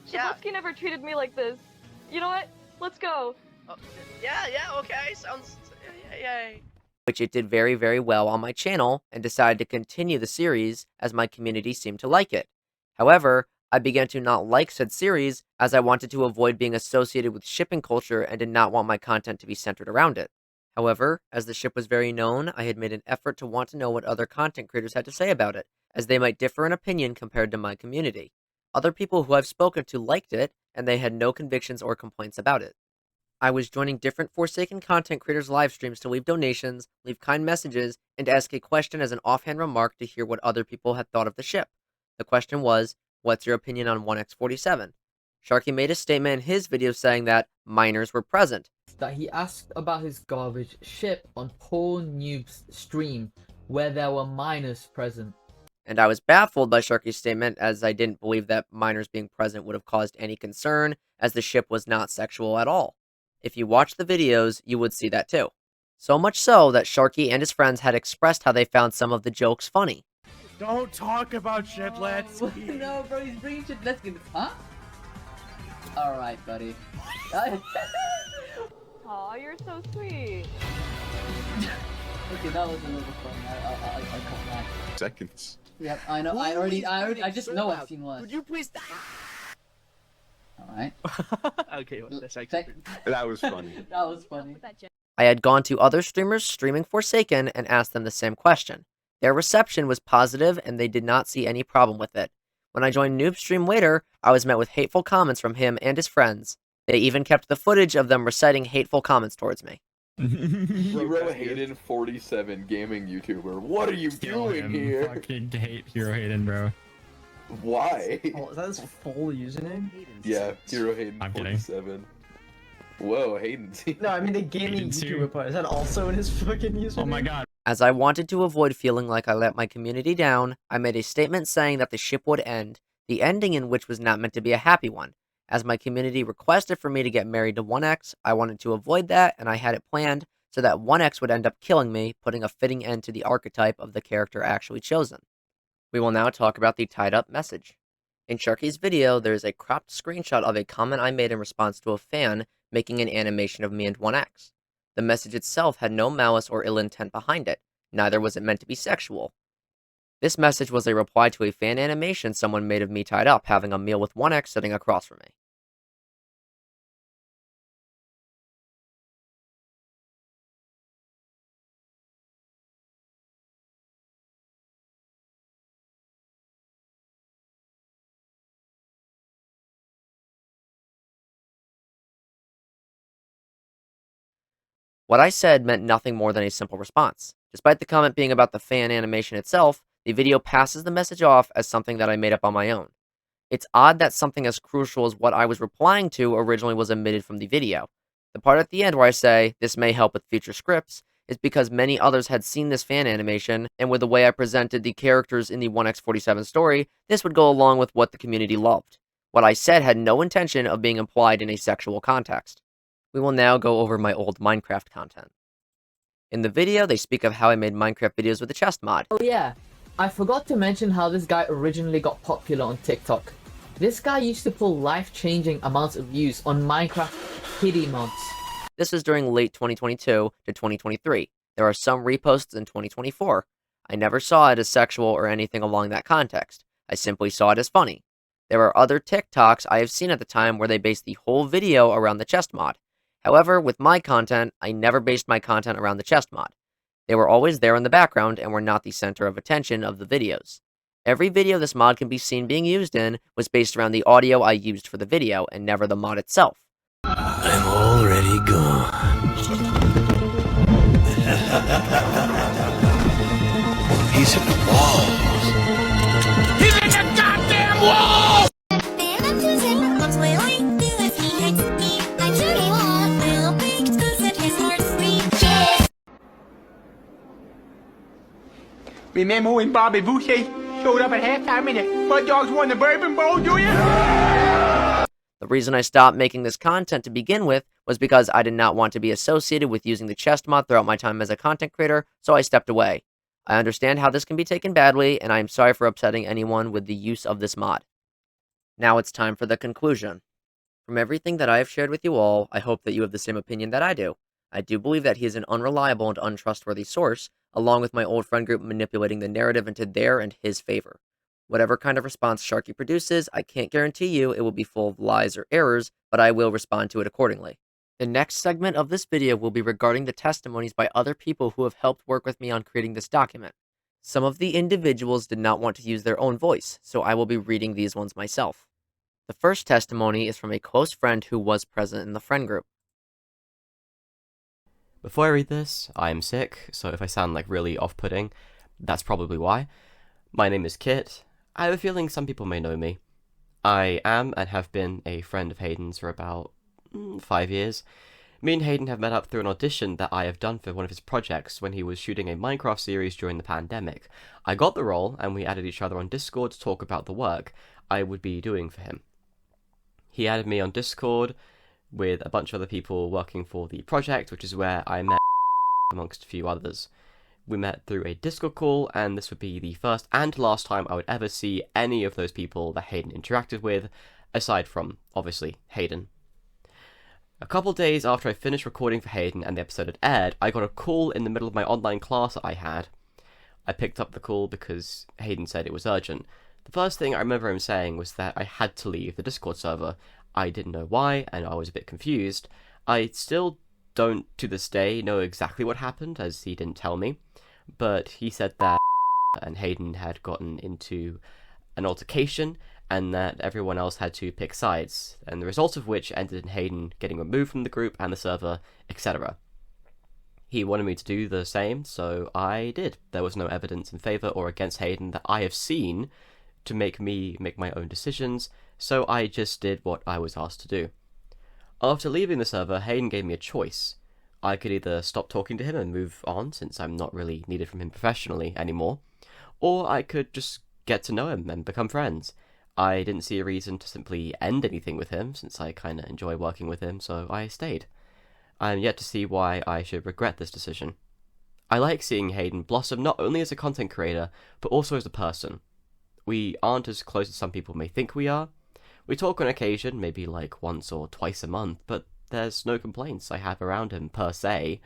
Yeah. Shabletsky never treated me like this. You know what? Let's go. Yeah, okay, sounds... Yay. Which it did very, very well on my channel, and decided to continue the series as my community seemed to like it. However, I began to not like said series as I wanted to avoid being associated with shipping culture and did not want my content to be centered around it. However, as the ship was very known, I had made an effort to want to know what other content creators had to say about it, as they might differ in opinion compared to my community. Other people who I've spoken to liked it, and they had no convictions or complaints about it. I was joining different Forsaken content creators' live streams to leave donations, leave kind messages, and ask a question as an offhand remark to hear what other people had thought of the ship. The question was, what's your opinion on 1x47? Sharky made a statement in his video saying that minors were present. That he asked about his garbage ship on Porn Noob's stream, where there were minors present. And I was baffled by Sharky's statement, as I didn't believe that minors being present would have caused any concern, as the ship was not sexual at all. If you watch the videos, you would see that too. So much so that Sharky and his friends had expressed how they found some of the jokes funny. Don't talk about Shabletsky. Oh, no, bro, he's bringing Shabletsky. Huh? Alright, buddy. Aw, you're so sweet. Okay, that was a little funny. I caught that. Seconds. Yep, I know. I just know I've seen one. Could you please... Alright. Okay, well, that's That was funny. That was funny. I had gone to other streamers streaming Forsaken and asked them the same question. Their reception was positive and they did not see any problem with it. When I joined Noob's stream later, I was met with hateful comments from him and his friends. They even kept the footage of them reciting hateful comments towards me. Hero Hayden 47 gaming YouTuber. What are you doing here? Fucking hate Hero Hayden, bro. Why? Oh, is that his full username? Yeah, Hero Hayden I'm kidding. 47. Whoa, Hayden. No, I mean the gaming Hayden too. YouTuber part. Is that also in his fucking username? Oh my god. As I wanted to avoid feeling like I let my community down, I made a statement saying that the ship would end, the ending in which was not meant to be a happy one. As my community requested for me to get married to 1x, I wanted to avoid that, and I had it planned so that 1x would end up killing me, putting a fitting end to the archetype of the character actually chosen. We will now talk about the tied-up message. In Sharky's video, there is a cropped screenshot of a comment I made in response to a fan making an animation of me and 1x. The message itself had no malice or ill intent behind it, neither was it meant to be sexual. This message was a reply to a fan animation someone made of me tied up having a meal with 1x sitting across from me. What I said meant nothing more than a simple response. Despite the comment being about the fan animation itself, the video passes the message off as something that I made up on my own. It's odd that something as crucial as what I was replying to originally was omitted from the video. The part at the end where I say, this may help with future scripts, is because many others had seen this fan animation, and with the way I presented the characters in the 1x47 story, this would go along with what the community loved. What I said had no intention of being implied in a sexual context. We will now go over my old Minecraft content. In the video, they speak of how I made Minecraft videos with the chest mod. Oh yeah, I forgot to mention how this guy originally got popular on TikTok. This guy used to pull life-changing amounts of views on Minecraft kitty mods. This was during late 2022 to 2023. There are some reposts in 2024. I never saw it as sexual or anything along that context. I simply saw it as funny. There are other TikToks I have seen at the time where they based the whole video around the chest mod. However, with my content, I never based my content around the chest mod. They were always there in the background and were not the center of attention of the videos. Every video this mod can be seen being used in was based around the audio I used for the video and never the mod itself. I'm already gone. He's in the walls. He's in the goddamn walls! Remember when Bobby Boucher showed up at halftime and the Mud Dogs won the Bourbon Bowl, do you? The reason I stopped making this content to begin with was because I did not want to be associated with using the chest mod throughout my time as a content creator, so I stepped away. I understand how this can be taken badly, and I am sorry for upsetting anyone with the use of this mod. Now it's time for the conclusion. From everything that I have shared with you all, I hope that you have the same opinion that I do. I do believe that he is an unreliable and untrustworthy source, along with my old friend group manipulating the narrative into their and his favor. Whatever kind of response Sharky produces, I can't guarantee you it will be full of lies or errors, but I will respond to it accordingly. The next segment of this video will be regarding the testimonies by other people who have helped work with me on creating this document. Some of the individuals did not want to use their own voice, so I will be reading these ones myself. The first testimony is from a close friend who was present in the friend group. Before I read this, I am sick, so if I sound like really off-putting, that's probably why. My name is Kit. I have a feeling some people may know me. I am and have been a friend of Hayden's for about 5 years. Me and Hayden have met up through an audition that I have done for one of his projects when he was shooting a Minecraft series during the pandemic. I got the role, and we added each other on Discord to talk about the work I would be doing for him. He added me on Discord with a bunch of other people working for the project, which is where I met amongst a few others. We met through a Discord call, and this would be the first and last time I would ever see any of those people that Hayden interacted with, aside from, obviously, Hayden. A couple days after I finished recording for Hayden and the episode had aired, I got a call in the middle of my online class that I had. I picked up the call because Hayden said it was urgent. The first thing I remember him saying was that I had to leave the Discord server. I didn't know why, and I was a bit confused. I still don't, to this day, know exactly what happened, as he didn't tell me, but he said that and Hayden had gotten into an altercation, and that everyone else had to pick sides, and the result of which ended in Hayden getting removed from the group and the server, etc. He wanted me to do the same, so I did. There was no evidence in favour or against Hayden that I have seen to make me make my own decisions, so I just did what I was asked to do. After leaving the server, Hayden gave me a choice. I could either stop talking to him and move on, since I'm not really needed from him professionally anymore, or I could just get to know him and become friends. I didn't see a reason to simply end anything with him, since I kinda enjoy working with him, so I stayed. I am yet to see why I should regret this decision. I like seeing Hayden blossom not only as a content creator, but also as a person. We aren't as close as some people may think we are. We talk on occasion, maybe like once or twice a month, but there's no complaints I have around him per se.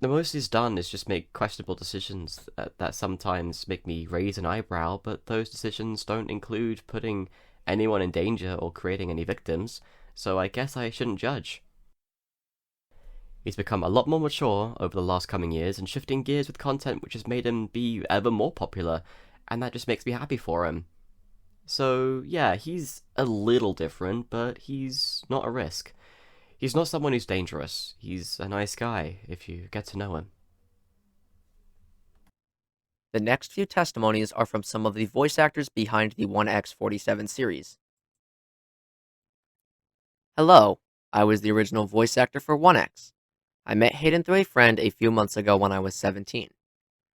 The most he's done is just make questionable decisions that sometimes make me raise an eyebrow, but those decisions don't include putting anyone in danger or creating any victims, so I guess I shouldn't judge. He's become a lot more mature over the last coming years and shifting gears with content which has made him be ever more popular, and that just makes me happy for him. So yeah, he's a little different, but he's not a risk. He's not someone who's dangerous. He's a nice guy, if you get to know him. The next few testimonies are from some of the voice actors behind the 1x47 series. Hello, I was the original voice actor for 1x. I met Hayden through a friend a few months ago when I was 17.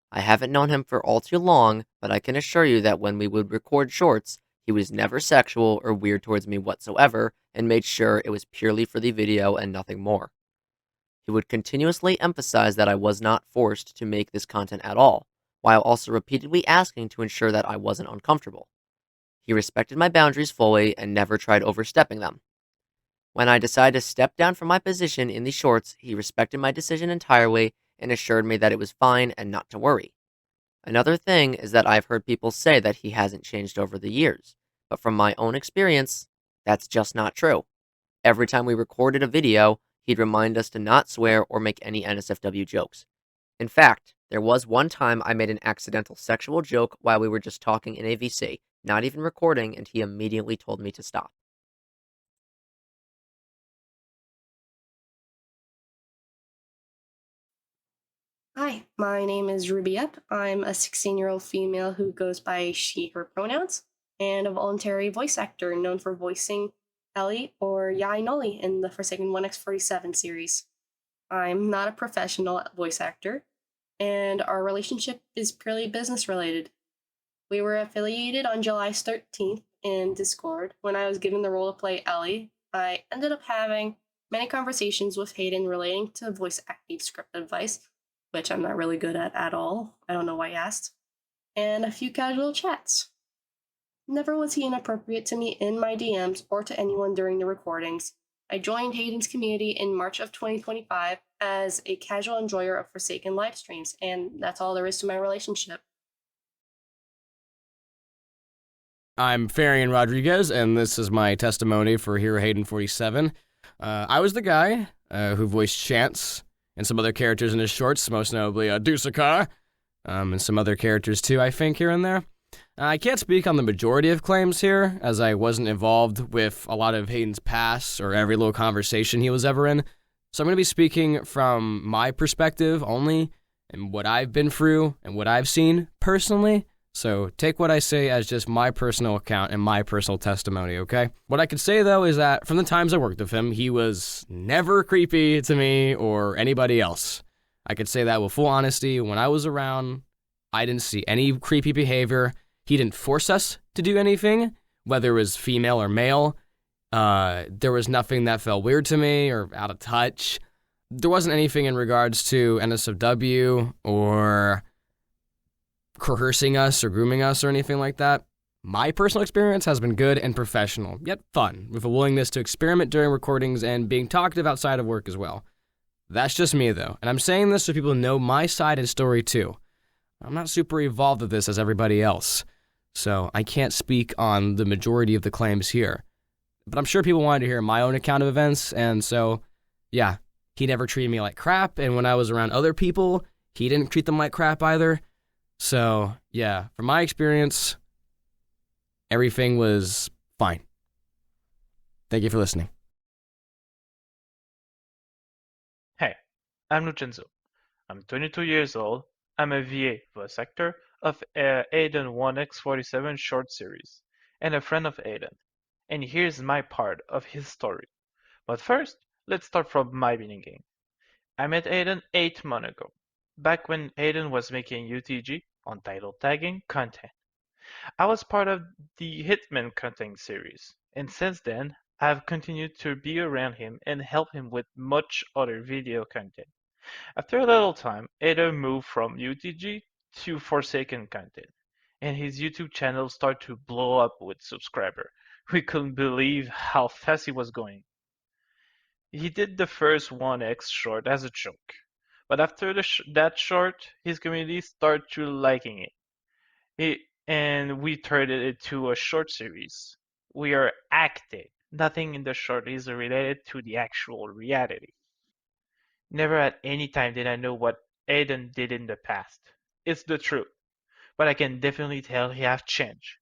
I haven't known him for all too long, but I can assure you that when we would record shorts, he was never sexual or weird towards me whatsoever and made sure it was purely for the video and nothing more. He would continuously emphasize that I was not forced to make this content at all, while also repeatedly asking to ensure that I wasn't uncomfortable. He respected my boundaries fully and never tried overstepping them. When I decided to step down from my position in the shorts, he respected my decision entirely and assured me that it was fine and not to worry. Another thing is that I've heard people say that he hasn't changed over the years, but from my own experience, that's just not true. Every time we recorded a video, he'd remind us to not swear or make any NSFW jokes. In fact, there was one time I made an accidental sexual joke while we were just talking in a VC, not even recording, and he immediately told me to stop. Hi, my name is Ruby Up. I'm a 16-year-old female who goes by she, her pronouns, and a voluntary voice actor known for voicing Ellie or Yai Noli in the Forsaken 1x47 series. I'm not a professional voice actor, and our relationship is purely business related. We were affiliated on July 13th in Discord. When I was given the role to play Ellie, I ended up having many conversations with Hayden relating to voice acting script advice, which I'm not really good at all. I don't know why you asked. And a few casual chats. Never was he inappropriate to me in my DMs or to anyone during the recordings. I joined Hayden's community in March of 2025 as a casual enjoyer of Forsaken live streams, and that's all there is to my relationship. I'm Farian Rodriguez, and this is my testimony for Hero Hayden 47. I was the guy who voiced Chance and some other characters in his shorts, most notably Dusakar, and some other characters too, I think, here and there. I can't speak on the majority of claims here, as I wasn't involved with a lot of Hayden's past or every little conversation he was ever in, so I'm going to be speaking from my perspective only, and what I've been through, and what I've seen personally. So take what I say as just my personal account and my personal testimony, okay? What I could say, though, is that from the times I worked with him, he was never creepy to me or anybody else. I could say that with full honesty. When I was around, I didn't see any creepy behavior. He didn't force us to do anything, whether it was female or male. There was nothing that felt weird to me or out of touch. There wasn't anything in regards to NSFW or coercing us or grooming us or anything like that. My personal experience has been good and professional, yet fun, with a willingness to experiment during recordings and being talkative outside of work as well. That's just me, though, and I'm saying this so people know my side and story too. I'm not super evolved with this as everybody else, so I can't speak on the majority of the claims here. But I'm sure people wanted to hear my own account of events, and so, yeah, he never treated me like crap, and when I was around other people, he didn't treat them like crap either. So, yeah, from my experience, everything was fine. Thank you for listening. Hey, I'm Lucenzo. I'm 22 years old. I'm a VA voice actor of Aiden 1x47 short series, and a friend of Aiden. And here's my part of his story. But first, let's start from my beginning. I met Aiden 8 months ago, back when Aiden was making UTG, untitled tagging, content. I was part of the Hitman content series, and since then, I've continued to be around him and help him with much other video content. After a little time, Aiden moved from UTG to Forsaken content, and his YouTube channel started to blow up with subscribers. We couldn't believe how fast he was going. He did the first 1x short as a joke, but after that short, his community started to liking it. And we turned it into a short series. We are acting. Nothing in the short is related to the actual reality. Never at any time did I know what Aiden did in the past. It's the truth. But I can definitely tell he has changed.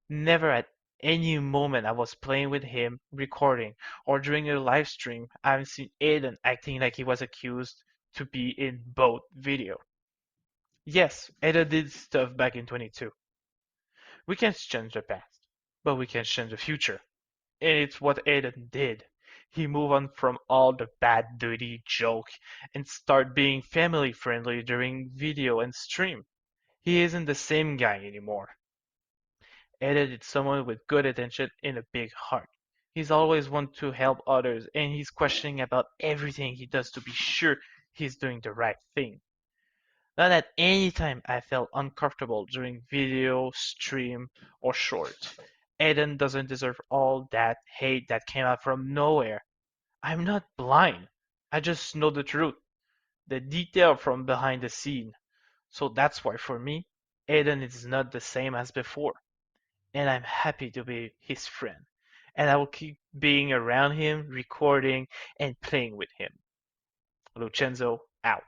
Never at any moment I was playing with him, recording, or during a live stream, I've seen Aiden acting like he was accused to be in both video. Yes, Ada did stuff back in 22. We can't change the past, but we can change the future. And it's what Aiden did. He moved on from all the bad dirty joke and start being family friendly during video and stream. He isn't the same guy anymore. Aiden is someone with good intention and a big heart. He's always want to help others and he's questioning about everything he does to be sure he's doing the right thing. Not at any time I felt uncomfortable during video, stream, or short. Aiden doesn't deserve all that hate that came out from nowhere. I'm not blind. I just know the truth, the detail from behind the scene. So that's why for me, Aiden is not the same as before. And I'm happy to be his friend. And I will keep being around him, recording, and playing with him. Lucenzo out.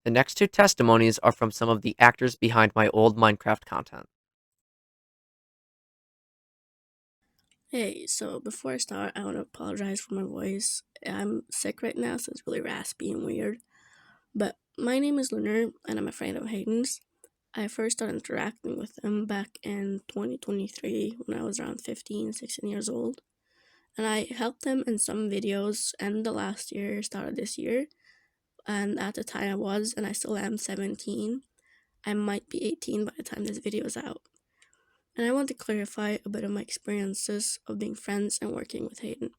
The next two testimonies are from some of the actors behind my old Minecraft content. Hey, so before I start, I want to apologize for my voice. I'm sick right now, so it's really raspy and weird. But my name is Lunar, and I'm a friend of Hayden's. I first started interacting with him back in 2023 when I was around 15, 16 years old. And I helped him in some videos end the last year, started this year. And at the time I was, and I still am 17. I might be 18 by the time this video is out. And I want to clarify a bit of my experiences of being friends and working with Hayden.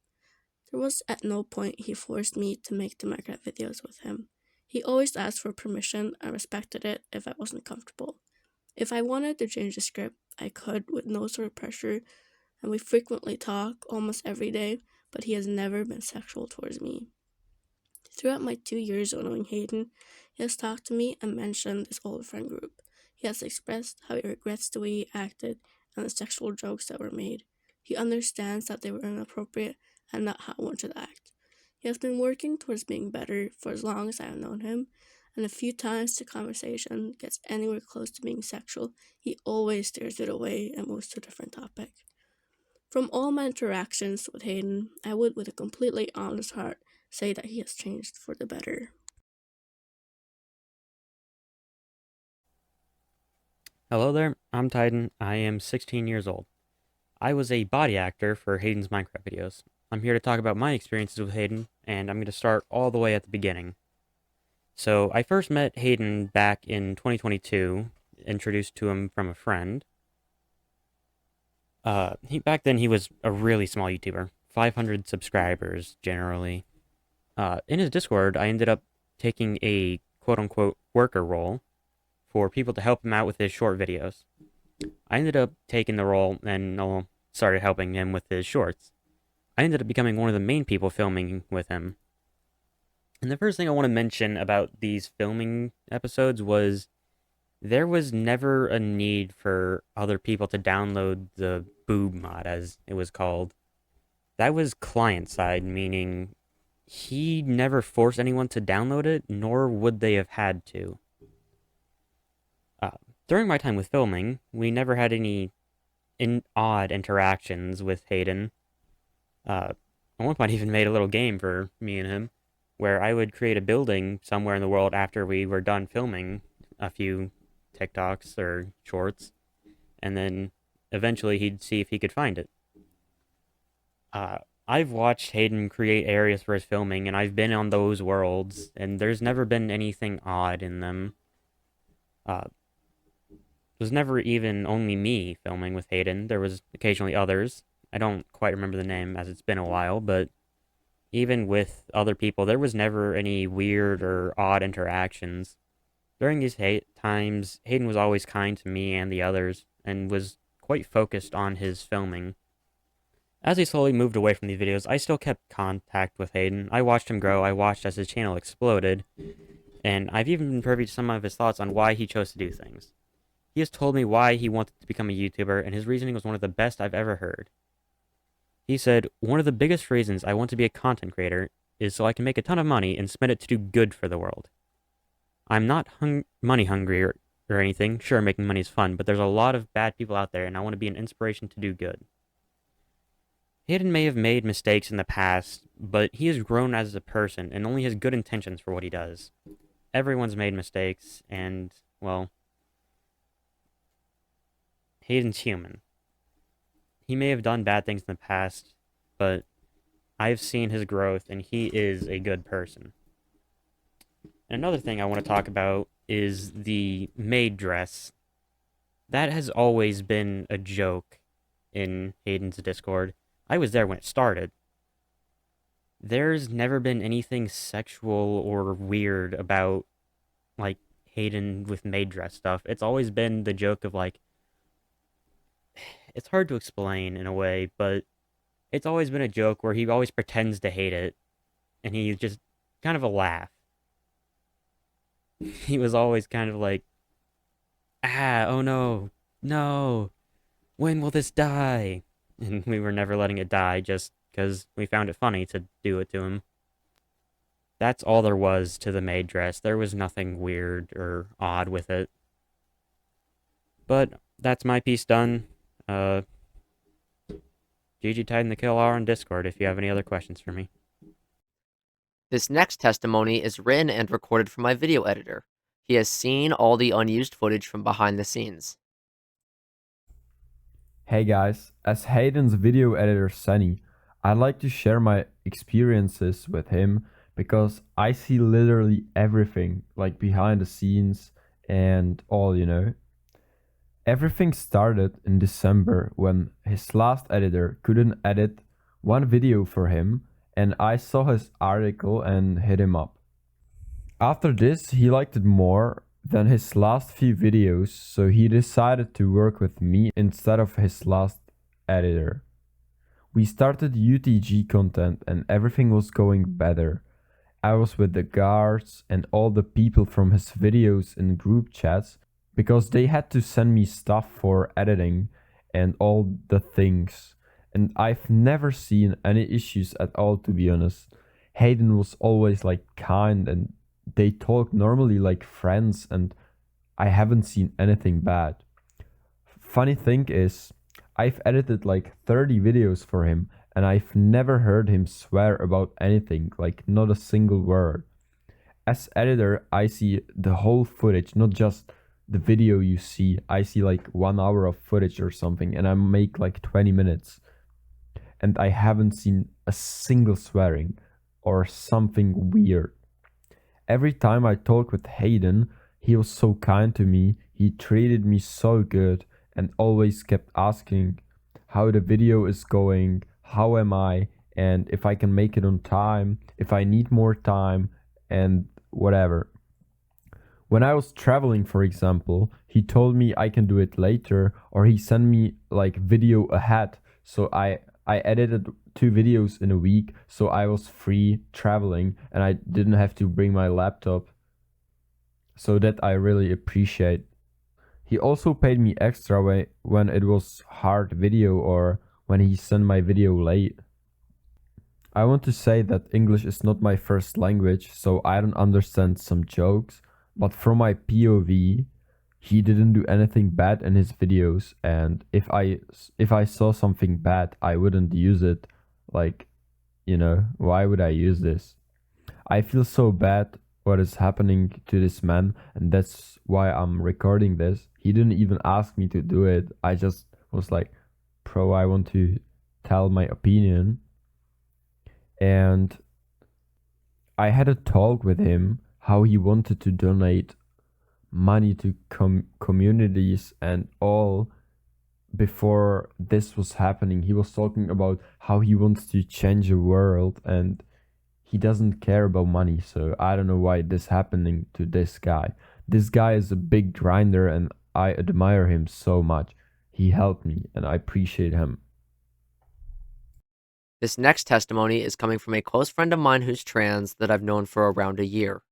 There was at no point he forced me to make the Minecraft videos with him. He always asked for permission and respected it if I wasn't comfortable. If I wanted to change the script, I could with no sort of pressure, and we frequently talk almost every day, but he has never been sexual towards me. Throughout my 2 years of knowing Hayden, he has talked to me and mentioned his old friend group. He has expressed how he regrets the way he acted and the sexual jokes that were made. He understands that they were inappropriate and not how one should act. He has been working towards being better for as long as I have known him, and a few times the conversation gets anywhere close to being sexual, he always steers it away and moves to a different topic. From all my interactions with Hayden, I would, with a completely honest heart, say that he has changed for the better. Hello there, I'm Titan. I am 16 years old. I was a body actor for Hayden's Minecraft videos. I'm here to talk about my experiences with Hayden, and I'm going to start all the way at the beginning. So, I first met Hayden back in 2022, introduced to him from a friend. Back then he was a really small YouTuber, 500 subscribers generally. In his Discord, I ended up taking a quote-unquote worker role for people to help him out with his short videos. I ended up taking the role and started helping him with his shorts. I ended up becoming one of the main people filming with him. And the first thing I want to mention about these filming episodes was there was never a need for other people to download the boob mod, as it was called. That was client side, meaning he never forced anyone to download it, nor would they have had to. During my time with filming, we never had any odd interactions with Hayden. At one point, I even made a little game for me and him, where I would create a building somewhere in the world after we were done filming a few TikToks or shorts, and then eventually he'd see if he could find it. I've watched Hayden create areas for his filming, and I've been on those worlds, and there's never been anything odd in them. It was never even only me filming with Hayden. There was occasionally others. I don't quite remember the name as it's been a while, but even with other people, there was never any weird or odd interactions. During these times, Hayden was always kind to me and the others, and was quite focused on his filming. As he slowly moved away from these videos, I still kept contact with Hayden. I watched him grow, I watched as his channel exploded, and I've even been privy to some of his thoughts on why he chose to do things. He has told me why he wanted to become a YouTuber, and his reasoning was one of the best I've ever heard. He said, "One of the biggest reasons I want to be a content creator is so I can make a ton of money and spend it to do good for the world. I'm not money hungry or anything. Sure, making money is fun, but there's a lot of bad people out there, and I want to be an inspiration to do good." Hayden may have made mistakes in the past, but he has grown as a person and only has good intentions for what he does. everyone's made mistakes, and, well, Hayden's human. He may have done bad things in the past, but I've seen his growth, and he is a good person. And another thing I want to talk about is the maid dress. That has always been a joke in Hayden's Discord. I was there when it started. There's never been anything sexual or weird about, like, Hayden with maid dress stuff. It's always been the joke of, like, it's hard to explain in a way, but it's always been a joke where he always pretends to hate it, and he's just kind of a laugh. He was always kind of like, oh no, no, when will this die? And we were never letting it die just because we found it funny to do it to him. That's all there was to the maid dress. There was nothing weird or odd with it. But that's my piece done. GG Titan the Kill R on Discord if you have any other questions for me. This next testimony is written and recorded from my video editor. He has seen all the unused footage from behind the scenes. Hey guys, as Hayden's video editor Sunny, I'd like to share my experiences with him because I see literally everything, like behind the scenes and all, you know. Everything started in December when his last editor couldn't edit one video for him, and I saw his article and hit him up. After this, he liked it more than his last few videos, so he decided to work with me instead of his last editor. We started UTG content and everything was going better. I was with the guards and all the people from his videos in group chats because they had to send me stuff for editing and all the things. And I've never seen any issues at all, to be honest. Hayden was always like kind and they talk normally like friends, and I haven't seen anything bad. Funny thing is, I've edited like 30 videos for him and I've never heard him swear about anything, like not a single word. As editor, I see the whole footage, not just the video you see. I see like 1 hour of footage or something and I make like 20 minutes. And I haven't seen a single swearing or something weird. Every time I talk with Hayden, he was so kind to me, he treated me so good and always kept asking how the video is going, how am I, and if I can make it on time, if I need more time, and whatever. When I was traveling, for example, he told me I can do it later, or he sent me like video ahead, so I edited 2 videos in a week, so I was free traveling and I didn't have to bring my laptop. So that I really appreciate. He also paid me extra when it was hard video or when he sent my video late. I want to say that English is not my first language, so I don't understand some jokes, but from my POV, he didn't do anything bad in his videos, and if I saw something bad, I wouldn't use it. Like, you know, why would I use this? I feel so bad what is happening to this man, and that's why I'm recording this. He didn't even ask me to do it. I just was like, bro, I want to tell my opinion. And I had a talk with him how he wanted to donate money to communities and all. Before this was happening, he was talking about how he wants to change the world and he doesn't care about money. So I don't know why this happening to this guy. This guy is a big grinder and I admire him so much. He helped me and I appreciate him. This next testimony is coming from a close friend of mine who's trans that I've known for around a year.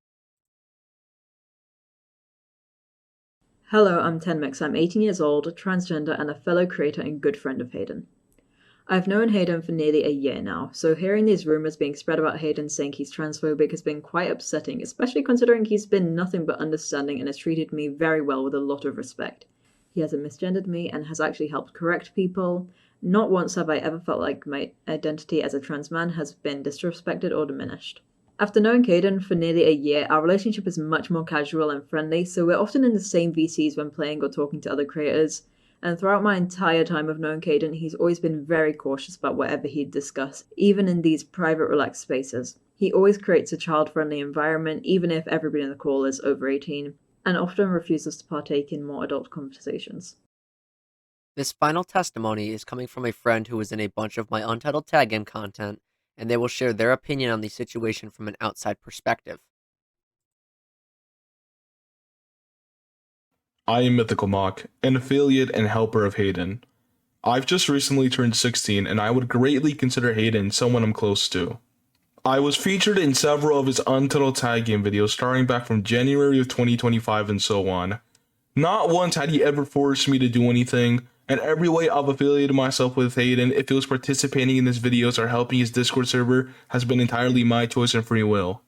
Hello, I'm Tenmix. I'm 18 years old, transgender, and a fellow creator and good friend of Hayden. I've known Hayden for nearly a year now, so hearing these rumors being spread about Hayden saying he's transphobic has been quite upsetting, especially considering he's been nothing but understanding and has treated me very well with a lot of respect. He hasn't misgendered me and has actually helped correct people. Not once have I ever felt like my identity as a trans man has been disrespected or diminished. After knowing Caden for nearly a year, our relationship is much more casual and friendly, so we're often in the same VCs when playing or talking to other creators. And throughout my entire time of knowing Caden, he's always been very cautious about whatever he'd discuss, even in these private, relaxed spaces. He always creates a child-friendly environment, even if everybody in the call is over 18, and often refuses to partake in more adult conversations. This final testimony is coming from a friend who was in a bunch of my Untitled Tag Game content, and they will share their opinion on the situation from an outside perspective. I am Mythical Mock, an affiliate and helper of Hayden. I've just recently turned 16, and I would greatly consider Hayden someone I'm close to. I was featured in several of his Untitled Tag Game videos starting back from January of 2025 and so on. Not once had he ever forced me to do anything, and every way I've affiliated myself with Hayden, if it was participating in his videos or helping his Discord server, has been entirely my choice and free will.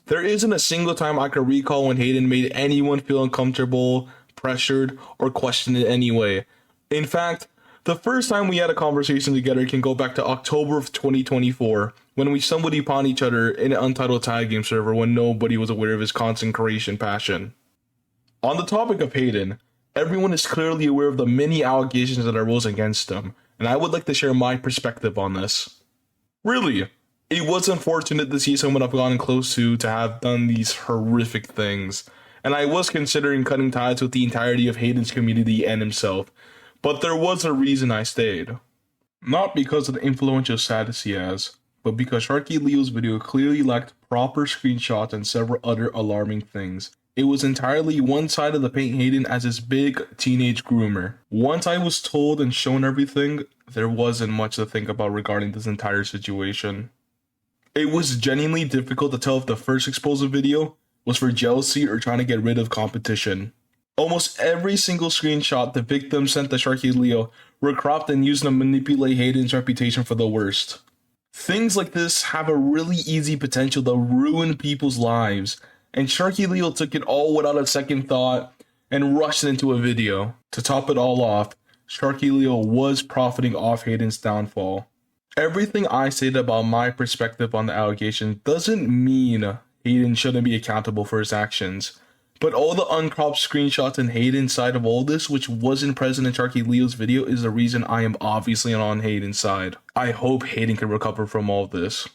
There isn't a single time I can recall when Hayden made anyone feel uncomfortable, pressured, or questioned in any way. In fact, the first time we had a conversation together can go back to October of 2024, when we stumbled upon each other in an Untitled Tag Game server when nobody was aware of his content creation passion. On the topic of Hayden, everyone is clearly aware of the many allegations that arose against him, and I would like to share my perspective on this. Really, it was unfortunate to see someone I've gotten close to have done these horrific things, and I was considering cutting ties with the entirety of Hayden's community and himself, but there was a reason I stayed. Not because of the influential status he has, but because SharkyLeo's video clearly lacked proper screenshots and several other alarming things. It was entirely one-sided to paint Hayden as this big teenage groomer. Once I was told and shown everything, there wasn't much to think about regarding this entire situation. It was genuinely difficult to tell if the first exposure video was for jealousy or trying to get rid of competition. Almost every single screenshot the victim sent to SharkyLeo were cropped and used to manipulate Hayden's reputation for the worst. Things like this have a really easy potential to ruin people's lives, and SharkyLeo took it all without a second thought and rushed it into a video. To top it all off, SharkyLeo was profiting off Hayden's downfall. Everything I said about my perspective on the allegation doesn't mean Hayden shouldn't be accountable for his actions, but all the uncropped screenshots in Hayden's side of all this, which wasn't present in SharkyLeo's video, is the reason I am obviously on Hayden's side. I hope Hayden can recover from all this.